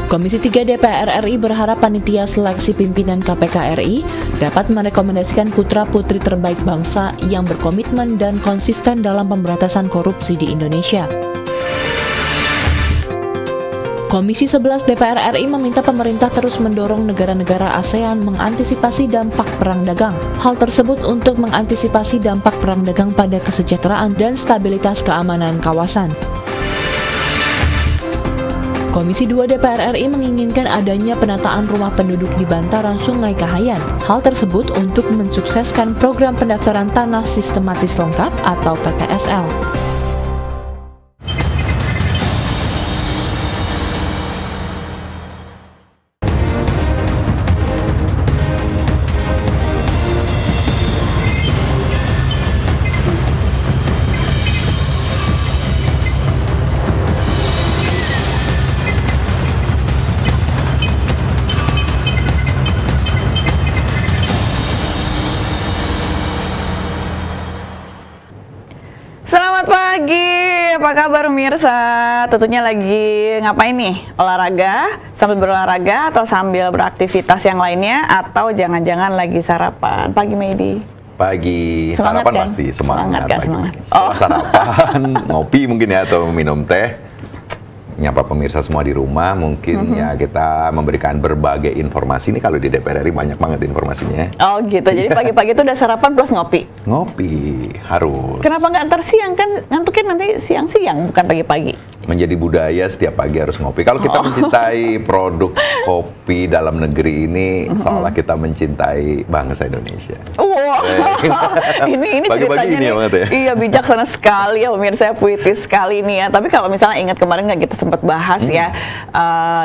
Komisi 3 DPR RI berharap panitia seleksi pimpinan KPK RI dapat merekomendasikan putra-putri terbaik bangsa yang berkomitmen dan konsisten dalam pemberantasan korupsi di Indonesia. Komisi 11 DPR RI meminta pemerintah terus mendorong negara-negara ASEAN mengantisipasi dampak perang dagang. Hal tersebut untuk mengantisipasi dampak perang dagang pada kesejahteraan dan stabilitas keamanan kawasan. Komisi 2 DPR RI menginginkan adanya penataan rumah penduduk di bantaran Sungai Kahayan. Hal tersebut untuk mensukseskan program pendaftaran tanah sistematis lengkap atau PTSL. Selamat pagi, apa kabar pemirsa? Tentunya lagi ngapain nih? Olahraga, sambil berolahraga atau sambil beraktivitas yang lainnya, atau jangan-jangan lagi sarapan? Pagi Medi. Pagi, Semangat sarapan kan? pasti semangat. Kan? Pagi. Semangat. Setelah sarapan, ngopi mungkin ya, atau minum teh. Nyapa pemirsa semua di rumah, mungkin ya kita memberikan berbagai informasi. Ini kalau di DPR RI banyak banget informasinya. Oh gitu, jadi pagi-pagi itu udah sarapan plus ngopi? Ngopi, harus. Kenapa nggak antar siang? Kan ngantuknya nanti siang-siang, bukan pagi-pagi. Menjadi budaya setiap pagi harus ngopi. Kalau kita mencintai produk kopi dalam negeri ini, seolah kita mencintai bangsa Indonesia. Wow, ini pagi-pagi ceritanya ini nih, banget ya. Iya bijaksana sekali ya pemirsa, puitis sekali nih ya. Tapi kalau misalnya ingat kemarin nggak kita sempat bahas ya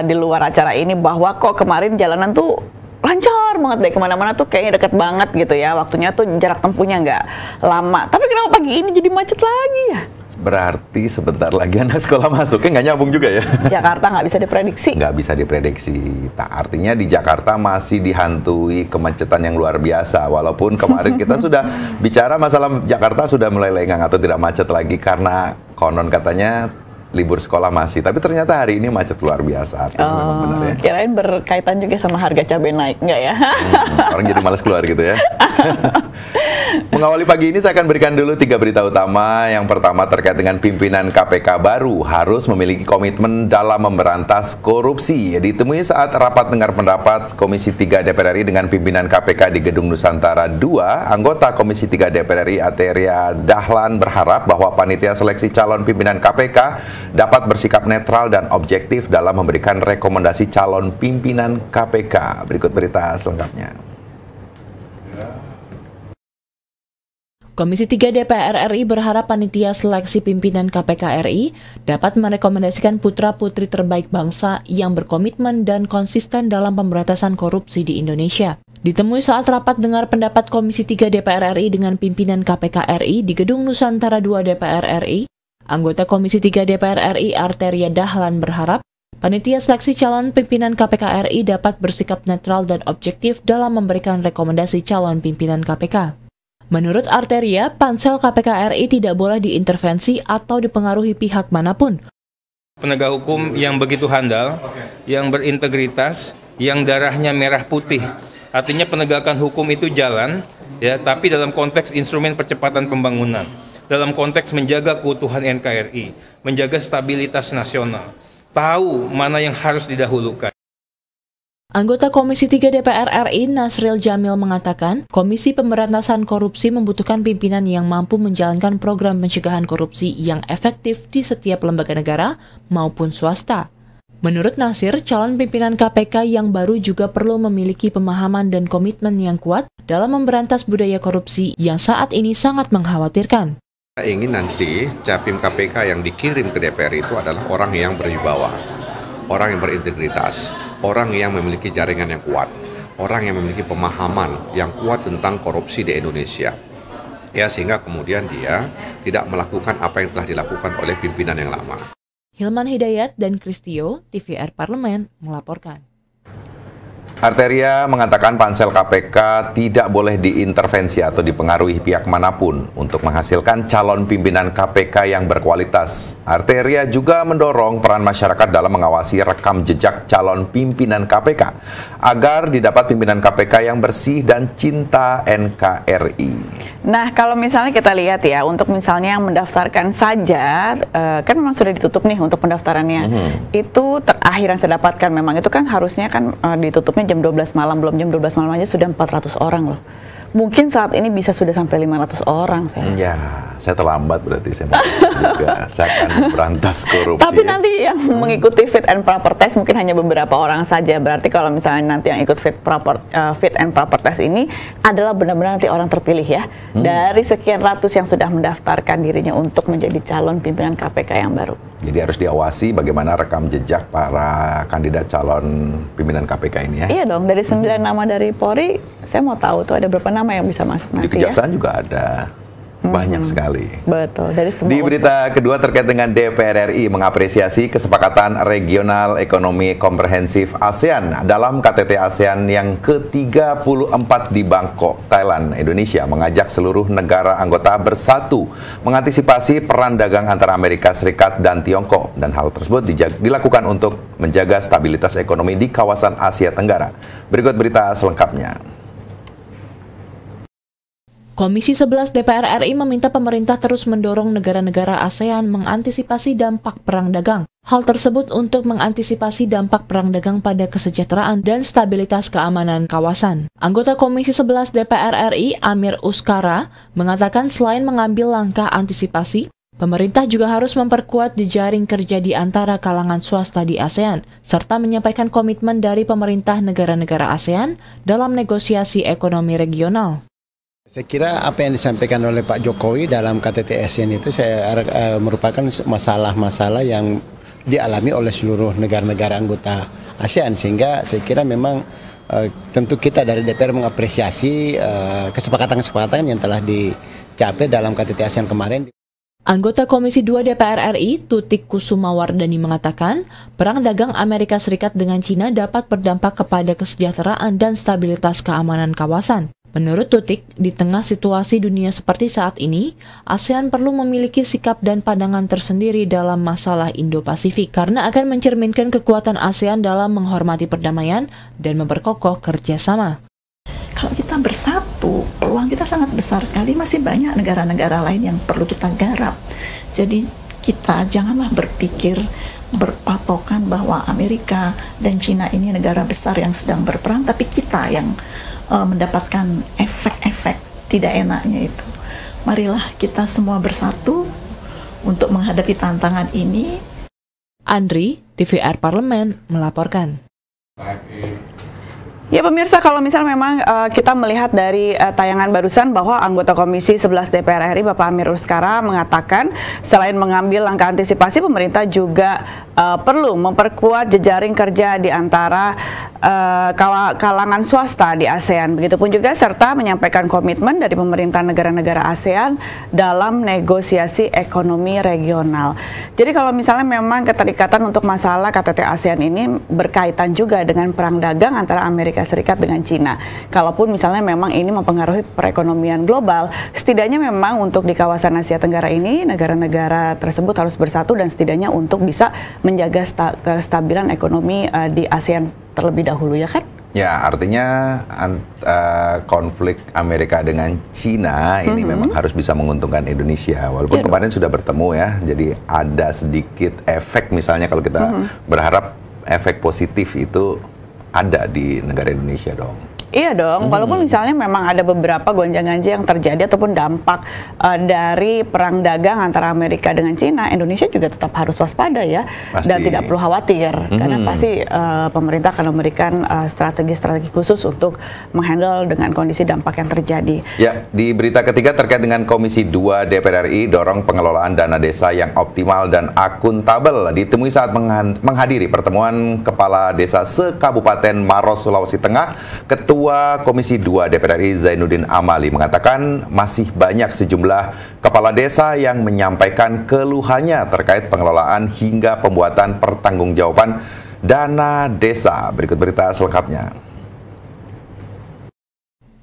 di luar acara ini bahwa kok kemarin jalanan tuh lancar banget deh, kemana-mana tuh kayaknya deket banget gitu ya, waktunya tuh jarak tempuhnya nggak lama. Tapi kenapa pagi ini jadi macet lagi ya? Berarti sebentar lagi anak sekolah masuknya nggak nyambung juga ya? Jakarta nggak bisa diprediksi. Nggak bisa diprediksi. Artinya di Jakarta masih dihantui kemacetan yang luar biasa. Walaupun kemarin kita sudah bicara masalah Jakarta sudah mulai lenggang atau tidak macet lagi karena konon katanya libur sekolah masih, tapi ternyata hari ini macet luar biasa. Memang benar ya. Kirain berkaitan juga sama harga cabai naik, nggak ya? Orang jadi malas keluar gitu ya. Mengawali pagi ini saya akan berikan dulu 3 berita utama. Yang pertama terkait dengan pimpinan KPK baru harus memiliki komitmen dalam memberantas korupsi. Ditemui saat rapat dengar pendapat Komisi 3 DPR RI dengan pimpinan KPK di Gedung Nusantara 2, anggota Komisi 3 DPR RI Arteria Dahlan berharap bahwa panitia seleksi calon pimpinan KPK dapat bersikap netral dan objektif dalam memberikan rekomendasi calon pimpinan KPK. Berikut berita selengkapnya. Komisi 3 DPR RI berharap panitia seleksi pimpinan KPK RI dapat merekomendasikan putra-putri terbaik bangsa yang berkomitmen dan konsisten dalam pemberantasan korupsi di Indonesia. Ditemui saat rapat dengar pendapat Komisi 3 DPR RI dengan pimpinan KPK RI di Gedung Nusantara 2 DPR RI, anggota Komisi 3 DPR RI Arteria Dahlan berharap panitia seleksi calon pimpinan KPK RI dapat bersikap netral dan objektif dalam memberikan rekomendasi calon pimpinan KPK. Menurut Arteria, pansel KPK RI tidak boleh diintervensi atau dipengaruhi pihak manapun. Penegak hukum yang begitu handal, yang berintegritas, yang darahnya merah putih. Artinya penegakan hukum itu jalan, ya, tapi dalam konteks instrumen percepatan pembangunan, dalam konteks menjaga keutuhan NKRI, menjaga stabilitas nasional, tahu mana yang harus didahulukan. Anggota Komisi 3 DPR RI Nasril Jamil mengatakan, Komisi Pemberantasan Korupsi membutuhkan pimpinan yang mampu menjalankan program pencegahan korupsi yang efektif di setiap lembaga negara maupun swasta. Menurut Nasir, calon pimpinan KPK yang baru juga perlu memiliki pemahaman dan komitmen yang kuat dalam memberantas budaya korupsi yang saat ini sangat mengkhawatirkan. Saya ingin nanti capim KPK yang dikirim ke DPR itu adalah orang yang berwibawa, orang yang berintegritas, orang yang memiliki jaringan yang kuat, orang yang memiliki pemahaman yang kuat tentang korupsi di Indonesia. Ya, sehingga kemudian dia tidak melakukan apa yang telah dilakukan oleh pimpinan yang lama. Hilman Hidayat dan Kristio, TVR Parlemen, melaporkan. Arteria mengatakan pansel KPK tidak boleh diintervensi atau dipengaruhi pihak manapun untuk menghasilkan calon pimpinan KPK yang berkualitas. Arteria juga mendorong peran masyarakat dalam mengawasi rekam jejak calon pimpinan KPK agar didapat pimpinan KPK yang bersih dan cinta NKRI. Nah, kalau misalnya kita lihat ya, untuk misalnya yang mendaftarkan saja, kan memang sudah ditutup nih untuk pendaftarannya. Itu terakhir yang saya dapatkan memang itu kan harusnya kan ditutupnya jam 12 malam, belum jam 12 malam aja sudah 400 orang loh. Mungkin saat ini bisa sudah sampai 500 orang saya. Ya, saya terlambat berarti saya juga. Saya akan berantas korupsi. Tapi nanti yang mengikuti fit and proper test mungkin hanya beberapa orang saja. Berarti kalau misalnya nanti yang ikut fit and proper test ini adalah benar-benar nanti orang terpilih ya. Dari sekian ratus yang sudah mendaftarkan dirinya untuk menjadi calon pimpinan KPK yang baru. Jadi harus diawasi bagaimana rekam jejak para kandidat calon pimpinan KPK ini ya. Iya dong, dari 9 nama dari Polri, saya mau tahu tuh ada berapa nama yang bisa masuk nanti Di Kejaksaan juga ada. Banyak sekali. Betul, dari semua Di berita kedua terkait dengan DPR RI mengapresiasi kesepakatan regional ekonomi komprehensif ASEAN dalam KTT ASEAN yang ke-34 di Bangkok, Thailand. Indonesia mengajak seluruh negara anggota bersatu mengantisipasi perang dagang antara Amerika Serikat dan Tiongkok, dan hal tersebut dilakukan untuk menjaga stabilitas ekonomi di kawasan Asia Tenggara. Berikut berita selengkapnya. Komisi 11 DPR RI meminta pemerintah terus mendorong negara-negara ASEAN mengantisipasi dampak perang dagang. Hal tersebut untuk mengantisipasi dampak perang dagang pada kesejahteraan dan stabilitas keamanan kawasan. Anggota Komisi 11 DPR RI, Amir Uskara, mengatakan selain mengambil langkah antisipasi, pemerintah juga harus memperkuat jejaring kerja di antara kalangan swasta di ASEAN, serta menyampaikan komitmen dari pemerintah negara-negara ASEAN dalam negosiasi ekonomi regional. Saya kira apa yang disampaikan oleh Pak Jokowi dalam KTT ASEAN itu merupakan masalah-masalah yang dialami oleh seluruh negara-negara anggota ASEAN, sehingga saya kira memang tentu kita dari DPR mengapresiasi kesepakatan-kesepakatan yang telah dicapai dalam KTT ASEAN kemarin. Anggota Komisi 2 DPR RI, Tutik Kusumawardani mengatakan, perang dagang Amerika Serikat dengan Cina dapat berdampak kepada kesejahteraan dan stabilitas keamanan kawasan. Menurut Tutik, di tengah situasi dunia seperti saat ini, ASEAN perlu memiliki sikap dan pandangan tersendiri dalam masalah Indo-Pasifik karena akan mencerminkan kekuatan ASEAN dalam menghormati perdamaian dan memperkokoh kerjasama. Kalau kita bersatu, peluang kita sangat besar sekali, masih banyak negara-negara lain yang perlu kita garap. Jadi kita janganlah berpikir berpatokan bahwa Amerika dan Cina ini negara besar yang sedang berperang, tapi kita yang mendapatkan efek-efek tidak enaknya itu. Marilah kita semua bersatu untuk menghadapi tantangan ini. Andri, TVR Parlemen, melaporkan. Ya pemirsa, kalau misalnya memang kita melihat dari tayangan barusan bahwa anggota Komisi 11 DPR RI Bapak Amir Uskara mengatakan selain mengambil langkah antisipasi, pemerintah juga perlu memperkuat jejaring kerja di antara kalangan swasta di ASEAN. Begitupun juga serta menyampaikan komitmen dari pemerintah negara-negara ASEAN dalam negosiasi ekonomi regional. Jadi kalau misalnya memang keterikatan untuk masalah KTT ASEAN ini berkaitan juga dengan perang dagang antara Amerika Serikat dengan Cina. Kalaupun misalnya memang ini mempengaruhi perekonomian global, setidaknya memang untuk di kawasan Asia Tenggara ini negara-negara tersebut harus bersatu dan setidaknya untuk bisa menjaga kestabilan ekonomi di ASEAN terlebih dahulu, ya kan? Ya, artinya konflik Amerika dengan Cina ini memang harus bisa menguntungkan Indonesia. Walaupun kemarin sudah bertemu ya, jadi ada sedikit efek, misalnya kalau kita berharap efek positif itu ada di negara Indonesia dong. Iya dong, walaupun misalnya memang ada beberapa gonjang-ganjing yang terjadi ataupun dampak dari perang dagang antara Amerika dengan Cina, Indonesia juga tetap harus waspada ya. Pasti. Dan tidak perlu khawatir, karena pasti pemerintah akan memberikan strategi-strategi khusus untuk menghandle dengan kondisi dampak yang terjadi. Ya, di berita ketiga terkait dengan Komisi 2 DPR RI dorong pengelolaan dana desa yang optimal dan akuntabel. Ditemui saat menghadiri pertemuan Kepala Desa se-Kabupaten Maros, Sulawesi Tengah, Ketua Komisi 2 DPR RI Zainuddin Amali mengatakan masih banyak sejumlah kepala desa yang menyampaikan keluhannya terkait pengelolaan hingga pembuatan pertanggungjawaban dana desa. Berikut berita selengkapnya.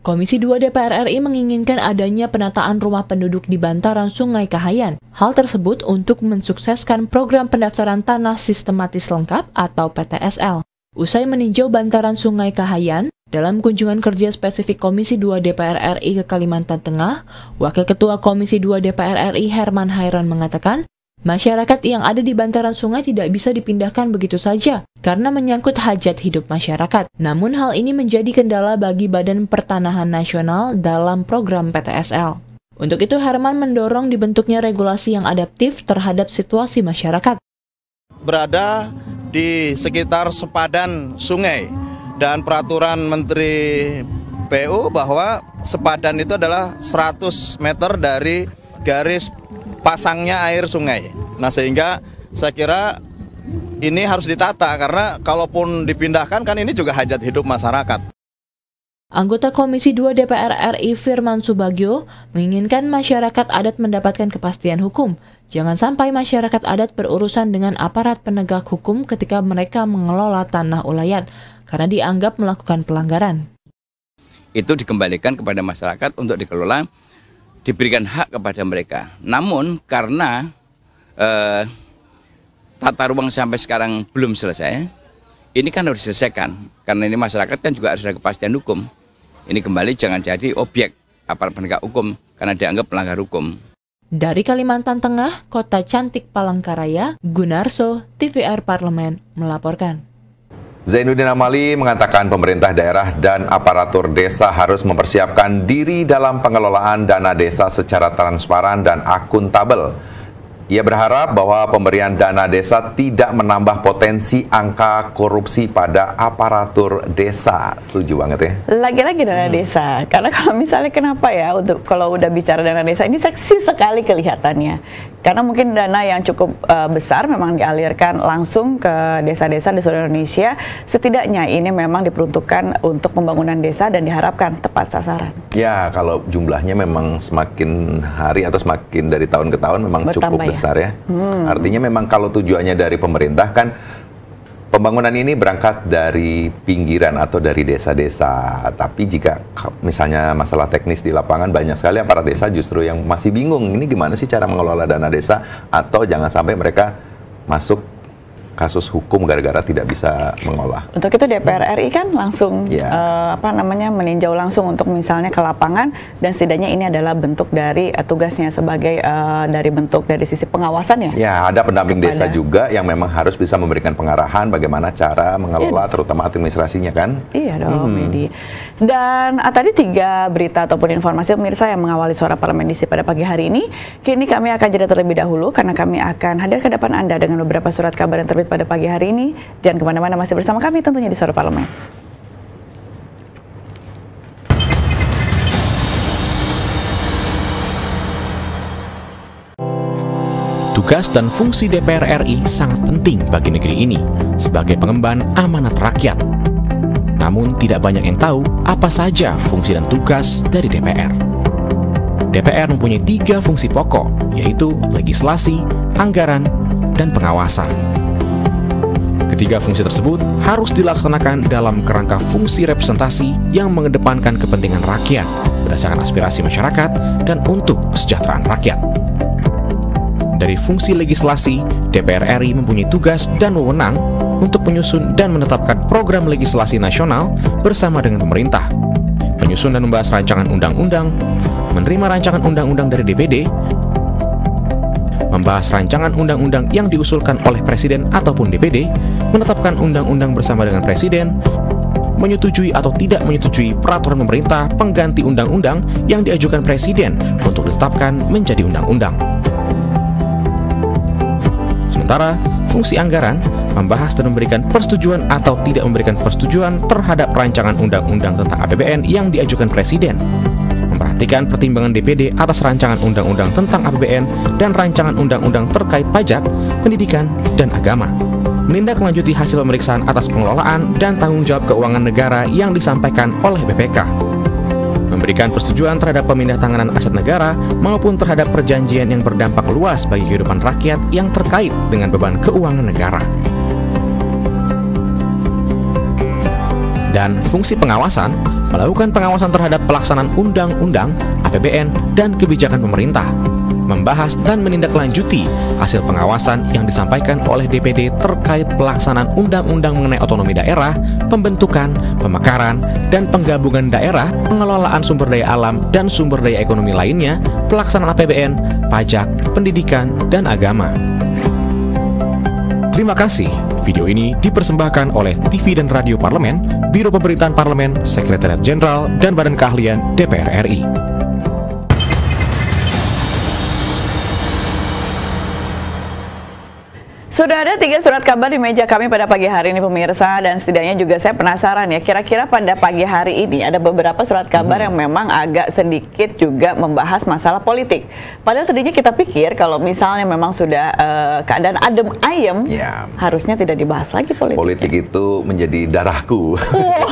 Komisi 2 DPR RI menginginkan adanya penataan rumah penduduk di bantaran Sungai Kahayan. Hal tersebut untuk mensukseskan program pendaftaran tanah sistematis lengkap atau PTSL. Usai meninjau bantaran Sungai Kahayan, dalam kunjungan kerja spesifik Komisi 2 DPR RI ke Kalimantan Tengah, Wakil Ketua Komisi 2 DPR RI Herman Hairon mengatakan, masyarakat yang ada di bantaran sungai tidak bisa dipindahkan begitu saja karena menyangkut hajat hidup masyarakat. Namun hal ini menjadi kendala bagi Badan Pertanahan Nasional dalam program PTSL. Untuk itu Herman mendorong dibentuknya regulasi yang adaptif terhadap situasi masyarakat. Berada di sekitar sepadan sungai dan peraturan Menteri PU bahwa sepadan itu adalah 100 meter dari garis pasangnya air sungai. Nah, sehingga saya kira ini harus ditata karena kalaupun dipindahkan kan ini juga hajat hidup masyarakat. Anggota Komisi 2 DPR RI Firman Subagio menginginkan masyarakat adat mendapatkan kepastian hukum. Jangan sampai masyarakat adat berurusan dengan aparat penegak hukum ketika mereka mengelola tanah ulayat karena dianggap melakukan pelanggaran. Itu dikembalikan kepada masyarakat untuk dikelola, diberikan hak kepada mereka. Namun karena tata ruang sampai sekarang belum selesai, ini kan harus diselesaikan. Karena ini masyarakat kan juga harus ada kepastian hukum. Ini kembali jangan jadi objek aparat penegak hukum karena dianggap pelanggar hukum. Dari Kalimantan Tengah, Kota Cantik Palangkaraya, Gunarso, TVR Parlemen melaporkan. Zainuddin Amali mengatakan pemerintah daerah dan aparatur desa harus mempersiapkan diri dalam pengelolaan dana desa secara transparan dan akuntabel. Ia berharap bahwa pemberian dana desa tidak menambah potensi angka korupsi pada aparatur desa. Setuju banget ya? Lagi-lagi dana desa, karena kalau misalnya kenapa ya, untuk kalau udah bicara dana desa ini seksi sekali kelihatannya. Karena mungkin dana yang cukup besar memang dialirkan langsung ke desa-desa di seluruh Indonesia. Setidaknya ini memang diperuntukkan untuk pembangunan desa dan diharapkan tepat sasaran. Ya, kalau jumlahnya memang semakin hari atau semakin dari tahun ke tahun memang bertambah, cukup besar ya. Artinya memang kalau tujuannya dari pemerintah kan pembangunan ini berangkat dari pinggiran atau dari desa-desa. Tapi jika misalnya masalah teknis di lapangan, banyak sekali aparat desa justru yang masih bingung, ini gimana sih cara mengelola dana desa, atau jangan sampai mereka masuk kasus hukum gara-gara tidak bisa mengolah. Untuk itu DPR RI kan langsung meninjau langsung untuk misalnya ke lapangan, dan setidaknya ini adalah bentuk dari tugasnya sebagai dari sisi pengawasan ya. Ya, ada pendamping desa juga yang memang harus bisa memberikan pengarahan bagaimana cara mengelola terutama administrasinya kan. Iya dong, Medi. Dan tadi 3 berita ataupun informasi pemirsa yang mengawali Suara Parlemen DC pada pagi hari ini. Kini kami akan jeda terlebih dahulu karena kami akan hadir ke depan Anda dengan beberapa surat kabar yang terbit pada pagi hari ini. Jangan kemana-mana, masih bersama kami tentunya di Suara Parlemen. Tugas dan fungsi DPR RI sangat penting bagi negeri ini sebagai pengemban amanat rakyat. Namun tidak banyak yang tahu apa saja fungsi dan tugas dari DPR. DPR mempunyai 3 fungsi pokok, yaitu legislasi, anggaran, dan pengawasan. Ketiga fungsi tersebut harus dilaksanakan dalam kerangka fungsi representasi yang mengedepankan kepentingan rakyat berdasarkan aspirasi masyarakat dan untuk kesejahteraan rakyat. Dari fungsi legislasi, DPR RI mempunyai tugas dan wewenang untuk menyusun dan menetapkan program legislasi nasional bersama dengan pemerintah, menyusun dan membahas rancangan undang-undang, menerima rancangan undang-undang dari DPD, membahas rancangan undang-undang yang diusulkan oleh Presiden ataupun DPD, menetapkan undang-undang bersama dengan Presiden, menyetujui atau tidak menyetujui peraturan pemerintah pengganti undang-undang yang diajukan Presiden untuk ditetapkan menjadi undang-undang. Sementara, fungsi anggaran membahas dan memberikan persetujuan atau tidak memberikan persetujuan terhadap rancangan undang-undang tentang APBN yang diajukan Presiden, memperhatikan pertimbangan DPD atas rancangan undang-undang tentang APBN dan rancangan undang-undang terkait pajak, pendidikan, dan agama, menindaklanjuti hasil pemeriksaan atas pengelolaan dan tanggung jawab keuangan negara yang disampaikan oleh BPK, memberikan persetujuan terhadap pemindahantanganan aset negara maupun terhadap perjanjian yang berdampak luas bagi kehidupan rakyat yang terkait dengan beban keuangan negara. Dan fungsi pengawasan, melakukan pengawasan terhadap pelaksanaan undang-undang, APBN, dan kebijakan pemerintah. Membahas dan menindaklanjuti hasil pengawasan yang disampaikan oleh DPD terkait pelaksanaan undang-undang mengenai otonomi daerah, pembentukan, pemekaran, dan penggabungan daerah, pengelolaan sumber daya alam dan sumber daya ekonomi lainnya, pelaksanaan APBN, pajak, pendidikan, dan agama. Terima kasih. Video ini dipersembahkan oleh TV dan Radio Parlemen, Biro Pemerintahan Parlemen, Sekretariat Jenderal, dan Badan Keahlian DPR RI. Sudah ada 3 surat kabar di meja kami pada pagi hari ini pemirsa, dan setidaknya juga saya penasaran ya, kira-kira pada pagi hari ini ada beberapa surat kabar yang memang agak sedikit juga membahas masalah politik. Padahal tadinya kita pikir kalau misalnya memang sudah keadaan adem ayem, harusnya tidak dibahas lagi politik. Politik itu menjadi darahku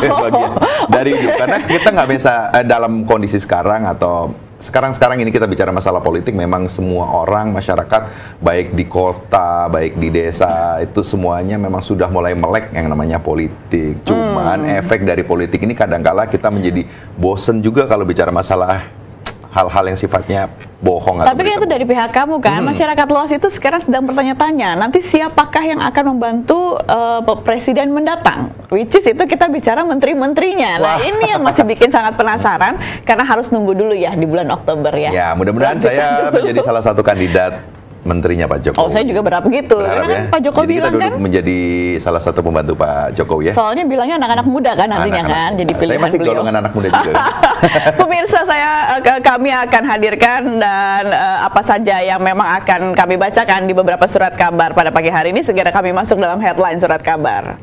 bagian dari hidup, karena kita nggak bisa dalam kondisi sekarang atau sekarang ini kita bicara masalah politik, memang semua orang, masyarakat, baik di kota, baik di desa, itu semuanya memang sudah mulai melek yang namanya politik. Cuman efek dari politik ini kadangkala kita menjadi bosen juga kalau bicara masalah hal-hal yang sifatnya bohong. Tapi kan itu dari pihak kamu kan, masyarakat luas itu sekarang sedang bertanya-tanya, nanti siapakah yang akan membantu presiden mendatang? Which is itu kita bicara menteri-menterinya. Nah ini yang masih bikin sangat penasaran, karena harus nunggu dulu ya di bulan Oktober ya. Ya mudah-mudahan saya menjadi salah satu kandidat menterinya Pak Jokowi. Oh, saya juga berharap begitu. Karena kan Pak Jokowi jadi bilang kita kan menjadi salah satu pembantu Pak Jokowi ya. Soalnya bilangnya anak-anak muda kan nantinya kan, jadi pilihan saya masih beliau. golongan anak muda juga. Pemirsa, kami akan hadirkan dan apa saja yang memang akan kami bacakan di beberapa surat kabar pada pagi hari ini. Segera kami masuk dalam headline surat kabar.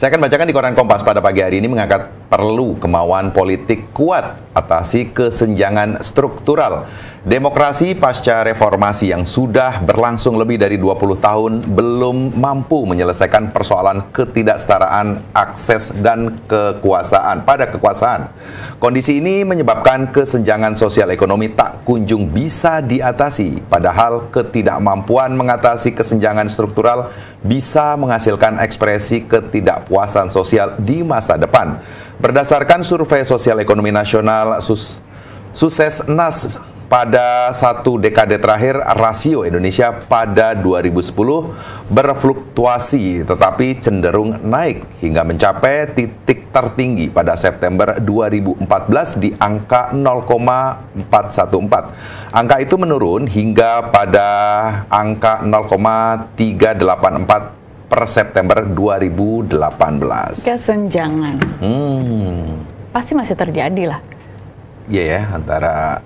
Saya akan bacakan di koran Kompas pada pagi hari ini, mengangkat perlu kemauan politik kuat atasi kesenjangan struktural. Demokrasi pasca reformasi yang sudah berlangsung lebih dari 20 tahun belum mampu menyelesaikan persoalan ketidaksetaraan akses dan kekuasaan pada kekuasaan. Kondisi ini menyebabkan kesenjangan sosial ekonomi tak kunjung bisa diatasi, padahal ketidakmampuan mengatasi kesenjangan struktural bisa menghasilkan ekspresi ketidakpuasan sosial di masa depan. Berdasarkan survei sosial ekonomi nasional Suksesnas pada 1 dekade terakhir, rasio Indonesia pada 2010 berfluktuasi tetapi cenderung naik hingga mencapai titik tertinggi pada September 2014 di angka 0,414. Angka itu menurun hingga pada angka 0,384 per September 2018. Kesenjangan. Pasti masih terjadi lah. Iya ya, antara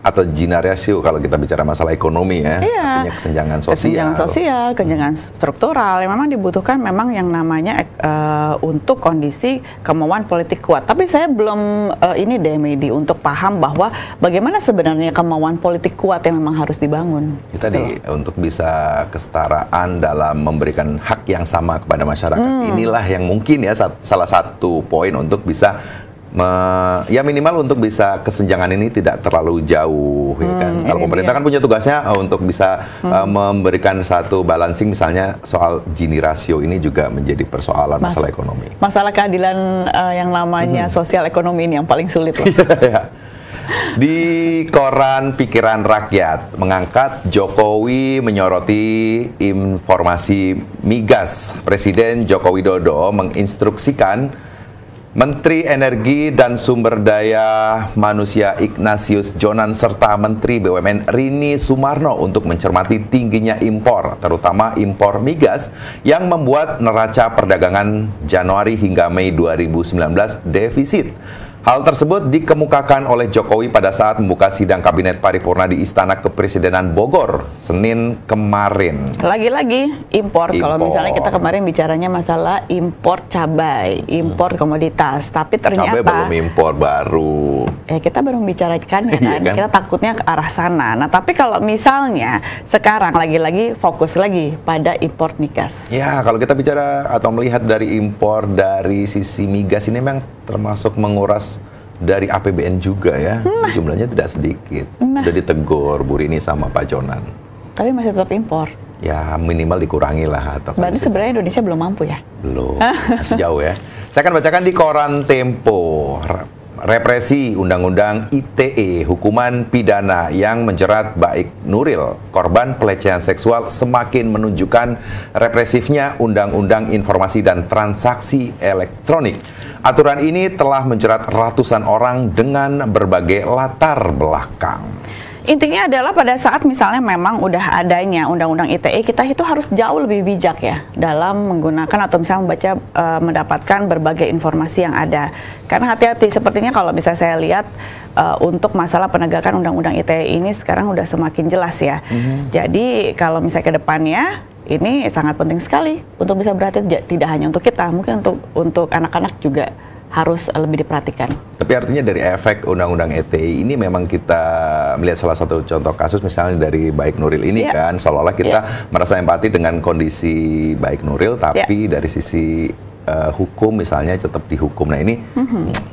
atau Gini ratio kalau kita bicara masalah ekonomi ya, artinya kesenjangan sosial. Kesenjangan sosial, kesenjangan struktural yang memang dibutuhkan memang yang namanya untuk kondisi kemauan politik kuat. Tapi saya belum ini deh Medi untuk paham bahwa bagaimana sebenarnya kemauan politik kuat yang memang harus dibangun. Tadi untuk bisa kesetaraan dalam memberikan hak yang sama kepada masyarakat. Inilah yang mungkin ya salah satu poin untuk bisa ya minimal untuk bisa kesenjangan ini tidak terlalu jauh ya kan. Kalau pemerintah kan punya tugasnya untuk bisa memberikan satu balancing, misalnya soal Gini ratio ini juga menjadi persoalan masalah ekonomi. Masalah keadilan yang namanya sosial ekonomi ini yang paling sulit loh. Di koran Pikiran Rakyat mengangkat Jokowi menyoroti informasi migas. Presiden Joko Widodo menginstruksikan Menteri Energi dan Sumber Daya Manusia Ignatius Jonan serta Menteri BUMN Rini Sumarno untuk mencermati tingginya impor, terutama impor migas yang membuat neraca perdagangan Januari hingga Mei 2019 defisit. Hal tersebut dikemukakan oleh Jokowi pada saat membuka sidang Kabinet Paripurna di Istana Kepresidenan Bogor, Senin kemarin. Lagi-lagi impor. Kalau misalnya kita kemarin bicaranya masalah impor cabai, impor komoditas, tapi ternyata cabai belum impor baru. Kita baru membicarakan ya kan, kita takutnya ke arah sana. Nah, tapi kalau misalnya sekarang lagi-lagi fokus lagi pada impor migas. Ya, kalau kita bicara atau melihat dari impor dari sisi migas ini memang termasuk menguras dari APBN juga ya, jumlahnya tidak sedikit. Udah ditegur Bu Rini sama Pak Jonan. Tapi masih tetap impor. Ya minimal dikurangi lah. Atau berarti sebenarnya Indonesia belum mampu ya? Belum, masih jauh ya. Saya akan bacakan di koran Tempo. Represi Undang-Undang ITE, hukuman pidana yang menjerat Baik Nuril, korban pelecehan seksual, semakin menunjukkan represifnya Undang-Undang Informasi dan Transaksi Elektronik. Aturan ini telah menjerat ratusan orang dengan berbagai latar belakang. Intinya adalah pada saat misalnya memang udah adanya Undang-Undang ITE, kita itu harus jauh lebih bijak ya dalam menggunakan atau misalnya membaca, mendapatkan berbagai informasi yang ada. Karena hati-hati, sepertinya kalau bisa saya lihat untuk masalah penegakan Undang-Undang ITE ini sekarang udah semakin jelas ya. Jadi kalau misalnya ke depannya, ini sangat penting sekali untuk bisa berhati, tidak hanya untuk kita, mungkin untuk anak-anak juga harus lebih diperhatikan. Tapi artinya dari efek Undang-Undang ITE ini memang kita melihat salah satu contoh kasus misalnya dari Baik Nuril ini kan, seolah-olah kita merasa empati dengan kondisi Baik Nuril, tapi dari sisi hukum misalnya tetap dihukum. Nah ini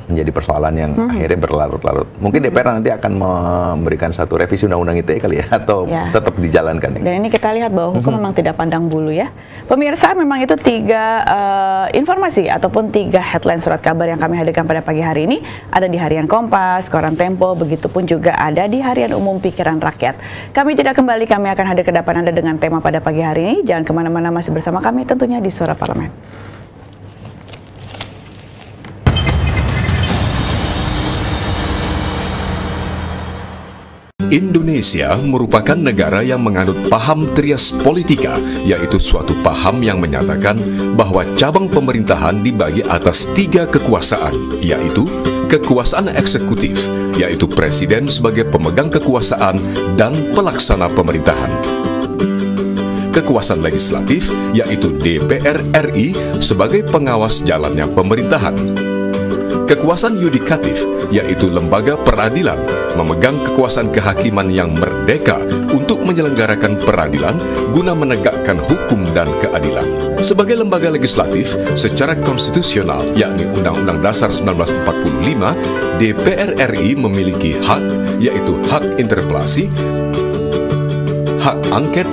menjadi persoalan yang akhirnya berlarut-larut. Mungkin DPR nanti akan memberikan satu revisi Undang-Undang ITE kali ya, atau tetap dijalankan. Dan ini kita lihat bahwa hukum memang tidak pandang bulu ya. Pemirsa, memang itu 3 informasi ataupun 3 headline surat kabar yang kami hadirkan pada pagi hari ini. Ada di Harian Kompas, Koran Tempo, begitupun juga ada di Harian Umum Pikiran Rakyat. Kami tidak kembali, kami akan hadir ke depan Anda dengan tema pada pagi hari ini. Jangan kemana-mana, masih bersama kami tentunya di Suara Parlemen. Indonesia merupakan negara yang menganut paham trias politika, yaitu suatu paham yang menyatakan bahwa cabang pemerintahan dibagi atas 3 kekuasaan, yaitu kekuasaan eksekutif, yaitu presiden sebagai pemegang kekuasaan dan pelaksana pemerintahan. Kekuasaan legislatif, yaitu DPR RI sebagai pengawas jalannya pemerintahan. Kekuasaan yudikatif, yaitu lembaga peradilan, memegang kekuasaan kehakiman yang merdeka untuk menyelenggarakan peradilan guna menegakkan hukum dan keadilan. Sebagai lembaga legislatif, secara konstitusional, yakni Undang-Undang Dasar 1945, DPR RI memiliki hak, yaitu hak interpelasi, hak angket,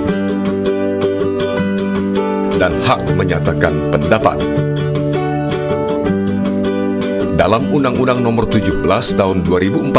dan hak menyatakan pendapat. Dalam Undang-Undang Nomor 17 Tahun 2014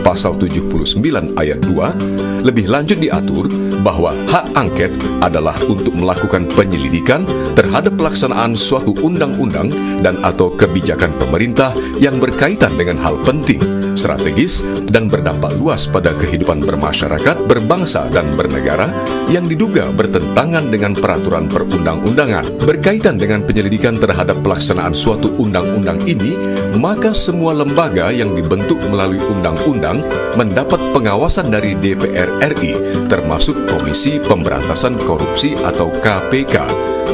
Pasal 79 Ayat 2, lebih lanjut diatur bahwa hak angket adalah untuk melakukan penyelidikan terhadap pelaksanaan suatu undang-undang dan atau kebijakan pemerintah yang berkaitan dengan hal penting, strategis, dan berdampak luas pada kehidupan bermasyarakat, berbangsa, dan bernegara yang diduga bertentangan dengan peraturan perundang-undangan. Berkaitan dengan penyelidikan terhadap pelaksanaan suatu undang-undang ini, maka semua lembaga yang dibentuk melalui undang-undang mendapat pengawasan dari DPR RI, termasuk Komisi Pemberantasan Korupsi atau KPK,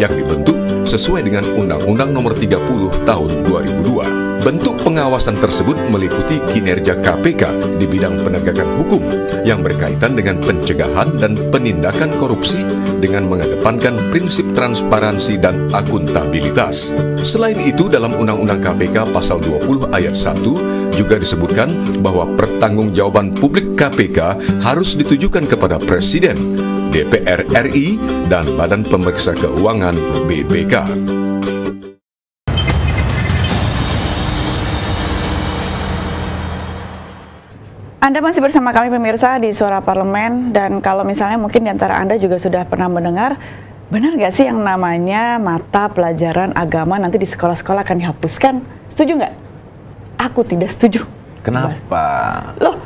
yang dibentuk sesuai dengan Undang-Undang Nomor 30 Tahun 2002. Bentuk pengawasan tersebut meliputi kinerja KPK di bidang penegakan hukum yang berkaitan dengan pencegahan dan penindakan korupsi dengan mengedepankan prinsip transparansi dan akuntabilitas. Selain itu, dalam Undang-Undang KPK Pasal 20 Ayat 1 juga disebutkan bahwa pertanggungjawaban publik KPK harus ditujukan kepada Presiden, DPR RI, dan Badan Pemeriksa Keuangan BPK. Anda masih bersama kami pemirsa di Suara Parlemen, dan kalau misalnya mungkin di antara Anda juga sudah pernah mendengar, benar nggak sih yang namanya mata pelajaran agama nanti di sekolah-sekolah akan dihapuskan? Setuju nggak? Aku tidak setuju. Kenapa? Loh,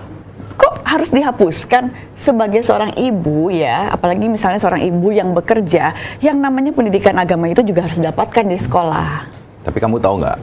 kok harus dihapuskan? Sebagai seorang ibu ya, apalagi misalnya seorang ibu yang bekerja, yang namanya pendidikan agama itu juga harus didapatkan di sekolah. Tapi kamu tahu nggak,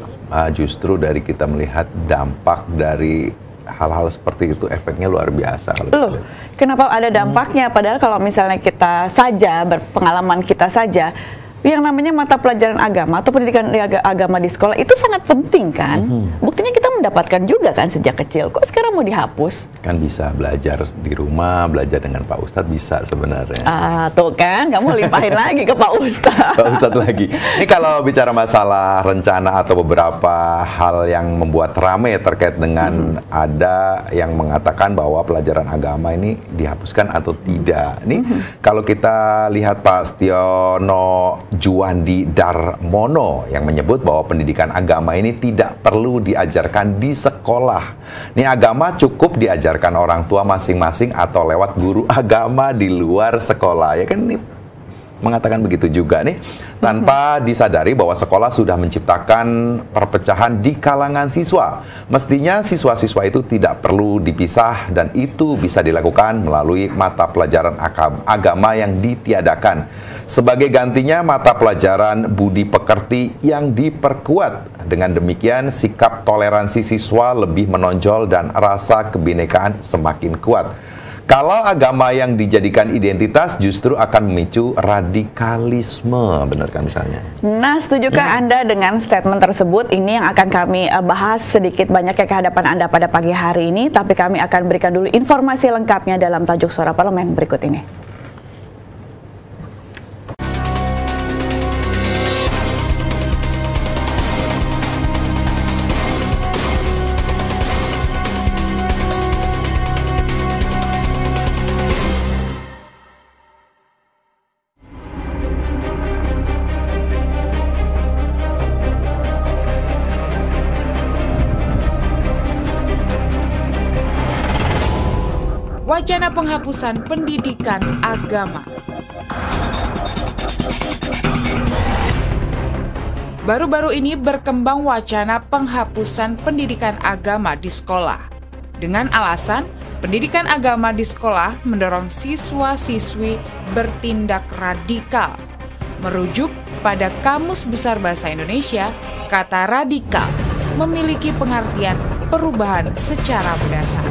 justru dari kita melihat dampak dari hal-hal seperti itu, efeknya luar biasa. Loh, kenapa ada dampaknya? Padahal kalau misalnya kita saja, berpengalaman kita saja, yang namanya mata pelajaran agama atau pendidikan agama di sekolah itu sangat penting kan? Buktinya kita mendapatkan juga kan sejak kecil. Kok sekarang mau dihapus? Kan bisa belajar di rumah, belajar dengan Pak Ustadz bisa sebenarnya. Tuh kan, kamu limpahin lagi ke Pak Ustadz. Pak Ustadz lagi. Ini kalau bicara masalah rencana atau beberapa hal yang membuat rame terkait dengan ada yang mengatakan bahwa pelajaran agama ini dihapuskan atau tidak. Nih kalau kita lihat Pak Setiono Juwandi Darmono yang menyebut bahwa pendidikan agama ini tidak perlu diajarkan di sekolah. Nih agama cukup diajarkan orang tua masing-masing atau lewat guru agama di luar sekolah. Ya kan ini mengatakan begitu juga nih tanpa disadari bahwa sekolah sudah menciptakan perpecahan di kalangan siswa. Mestinya siswa-siswa itu tidak perlu dipisah dan itu bisa dilakukan melalui mata pelajaran agama yang ditiadakan. Sebagai gantinya mata pelajaran budi pekerti yang diperkuat. Dengan demikian sikap toleransi siswa lebih menonjol dan rasa kebinekaan semakin kuat. Kalau agama yang dijadikan identitas justru akan memicu radikalisme, benar kan misalnya? Nah, setujukah Anda dengan statement tersebut? Ini yang akan kami bahas sedikit banyak ke hadapan Anda pada pagi hari ini, tapi kami akan berikan dulu informasi lengkapnya dalam tajuk Suara Parlemen berikut ini. Wacana penghapusan pendidikan agama. Baru-baru ini berkembang wacana penghapusan pendidikan agama di sekolah. Dengan alasan, pendidikan agama di sekolah mendorong siswa-siswi bertindak radikal. Merujuk pada Kamus Besar Bahasa Indonesia, kata radikal memiliki pengertian perubahan secara mendasar.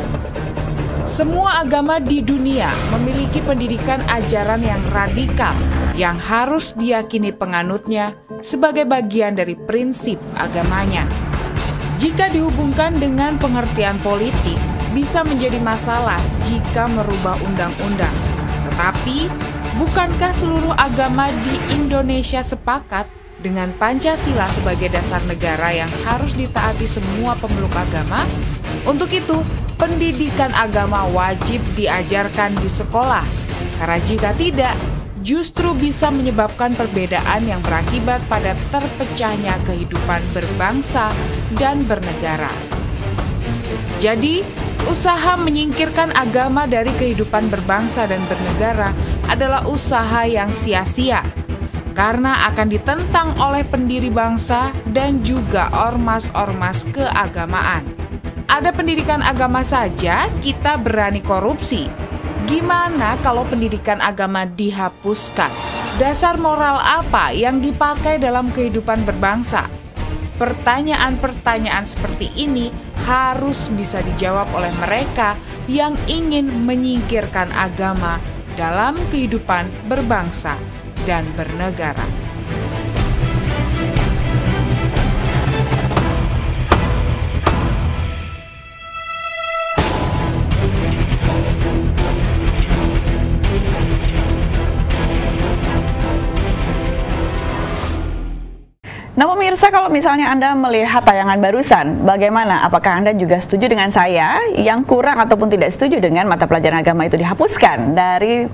Semua agama di dunia memiliki pendidikan ajaran yang radikal yang harus diyakini penganutnya sebagai bagian dari prinsip agamanya. Jika dihubungkan dengan pengertian politik, bisa menjadi masalah jika merubah undang-undang. Tetapi, bukankah seluruh agama di Indonesia sepakat dengan Pancasila sebagai dasar negara yang harus ditaati semua pemeluk agama? Untuk itu, pendidikan agama wajib diajarkan di sekolah, karena jika tidak, justru bisa menyebabkan perbedaan yang berakibat pada terpecahnya kehidupan berbangsa dan bernegara. Jadi, usaha menyingkirkan agama dari kehidupan berbangsa dan bernegara adalah usaha yang sia-sia, karena akan ditentang oleh pendiri bangsa dan juga ormas-ormas keagamaan. Ada pendidikan agama saja kita berani korupsi. Gimana kalau pendidikan agama dihapuskan? Dasar moral apa yang dipakai dalam kehidupan berbangsa? Pertanyaan-pertanyaan seperti ini harus bisa dijawab oleh mereka yang ingin menyingkirkan agama dalam kehidupan berbangsa dan bernegara. Nah pemirsa, kalau misalnya Anda melihat tayangan barusan, bagaimana? Apakah Anda juga setuju dengan saya yang kurang ataupun tidak setuju dengan mata pelajaran agama itu dihapuskan dari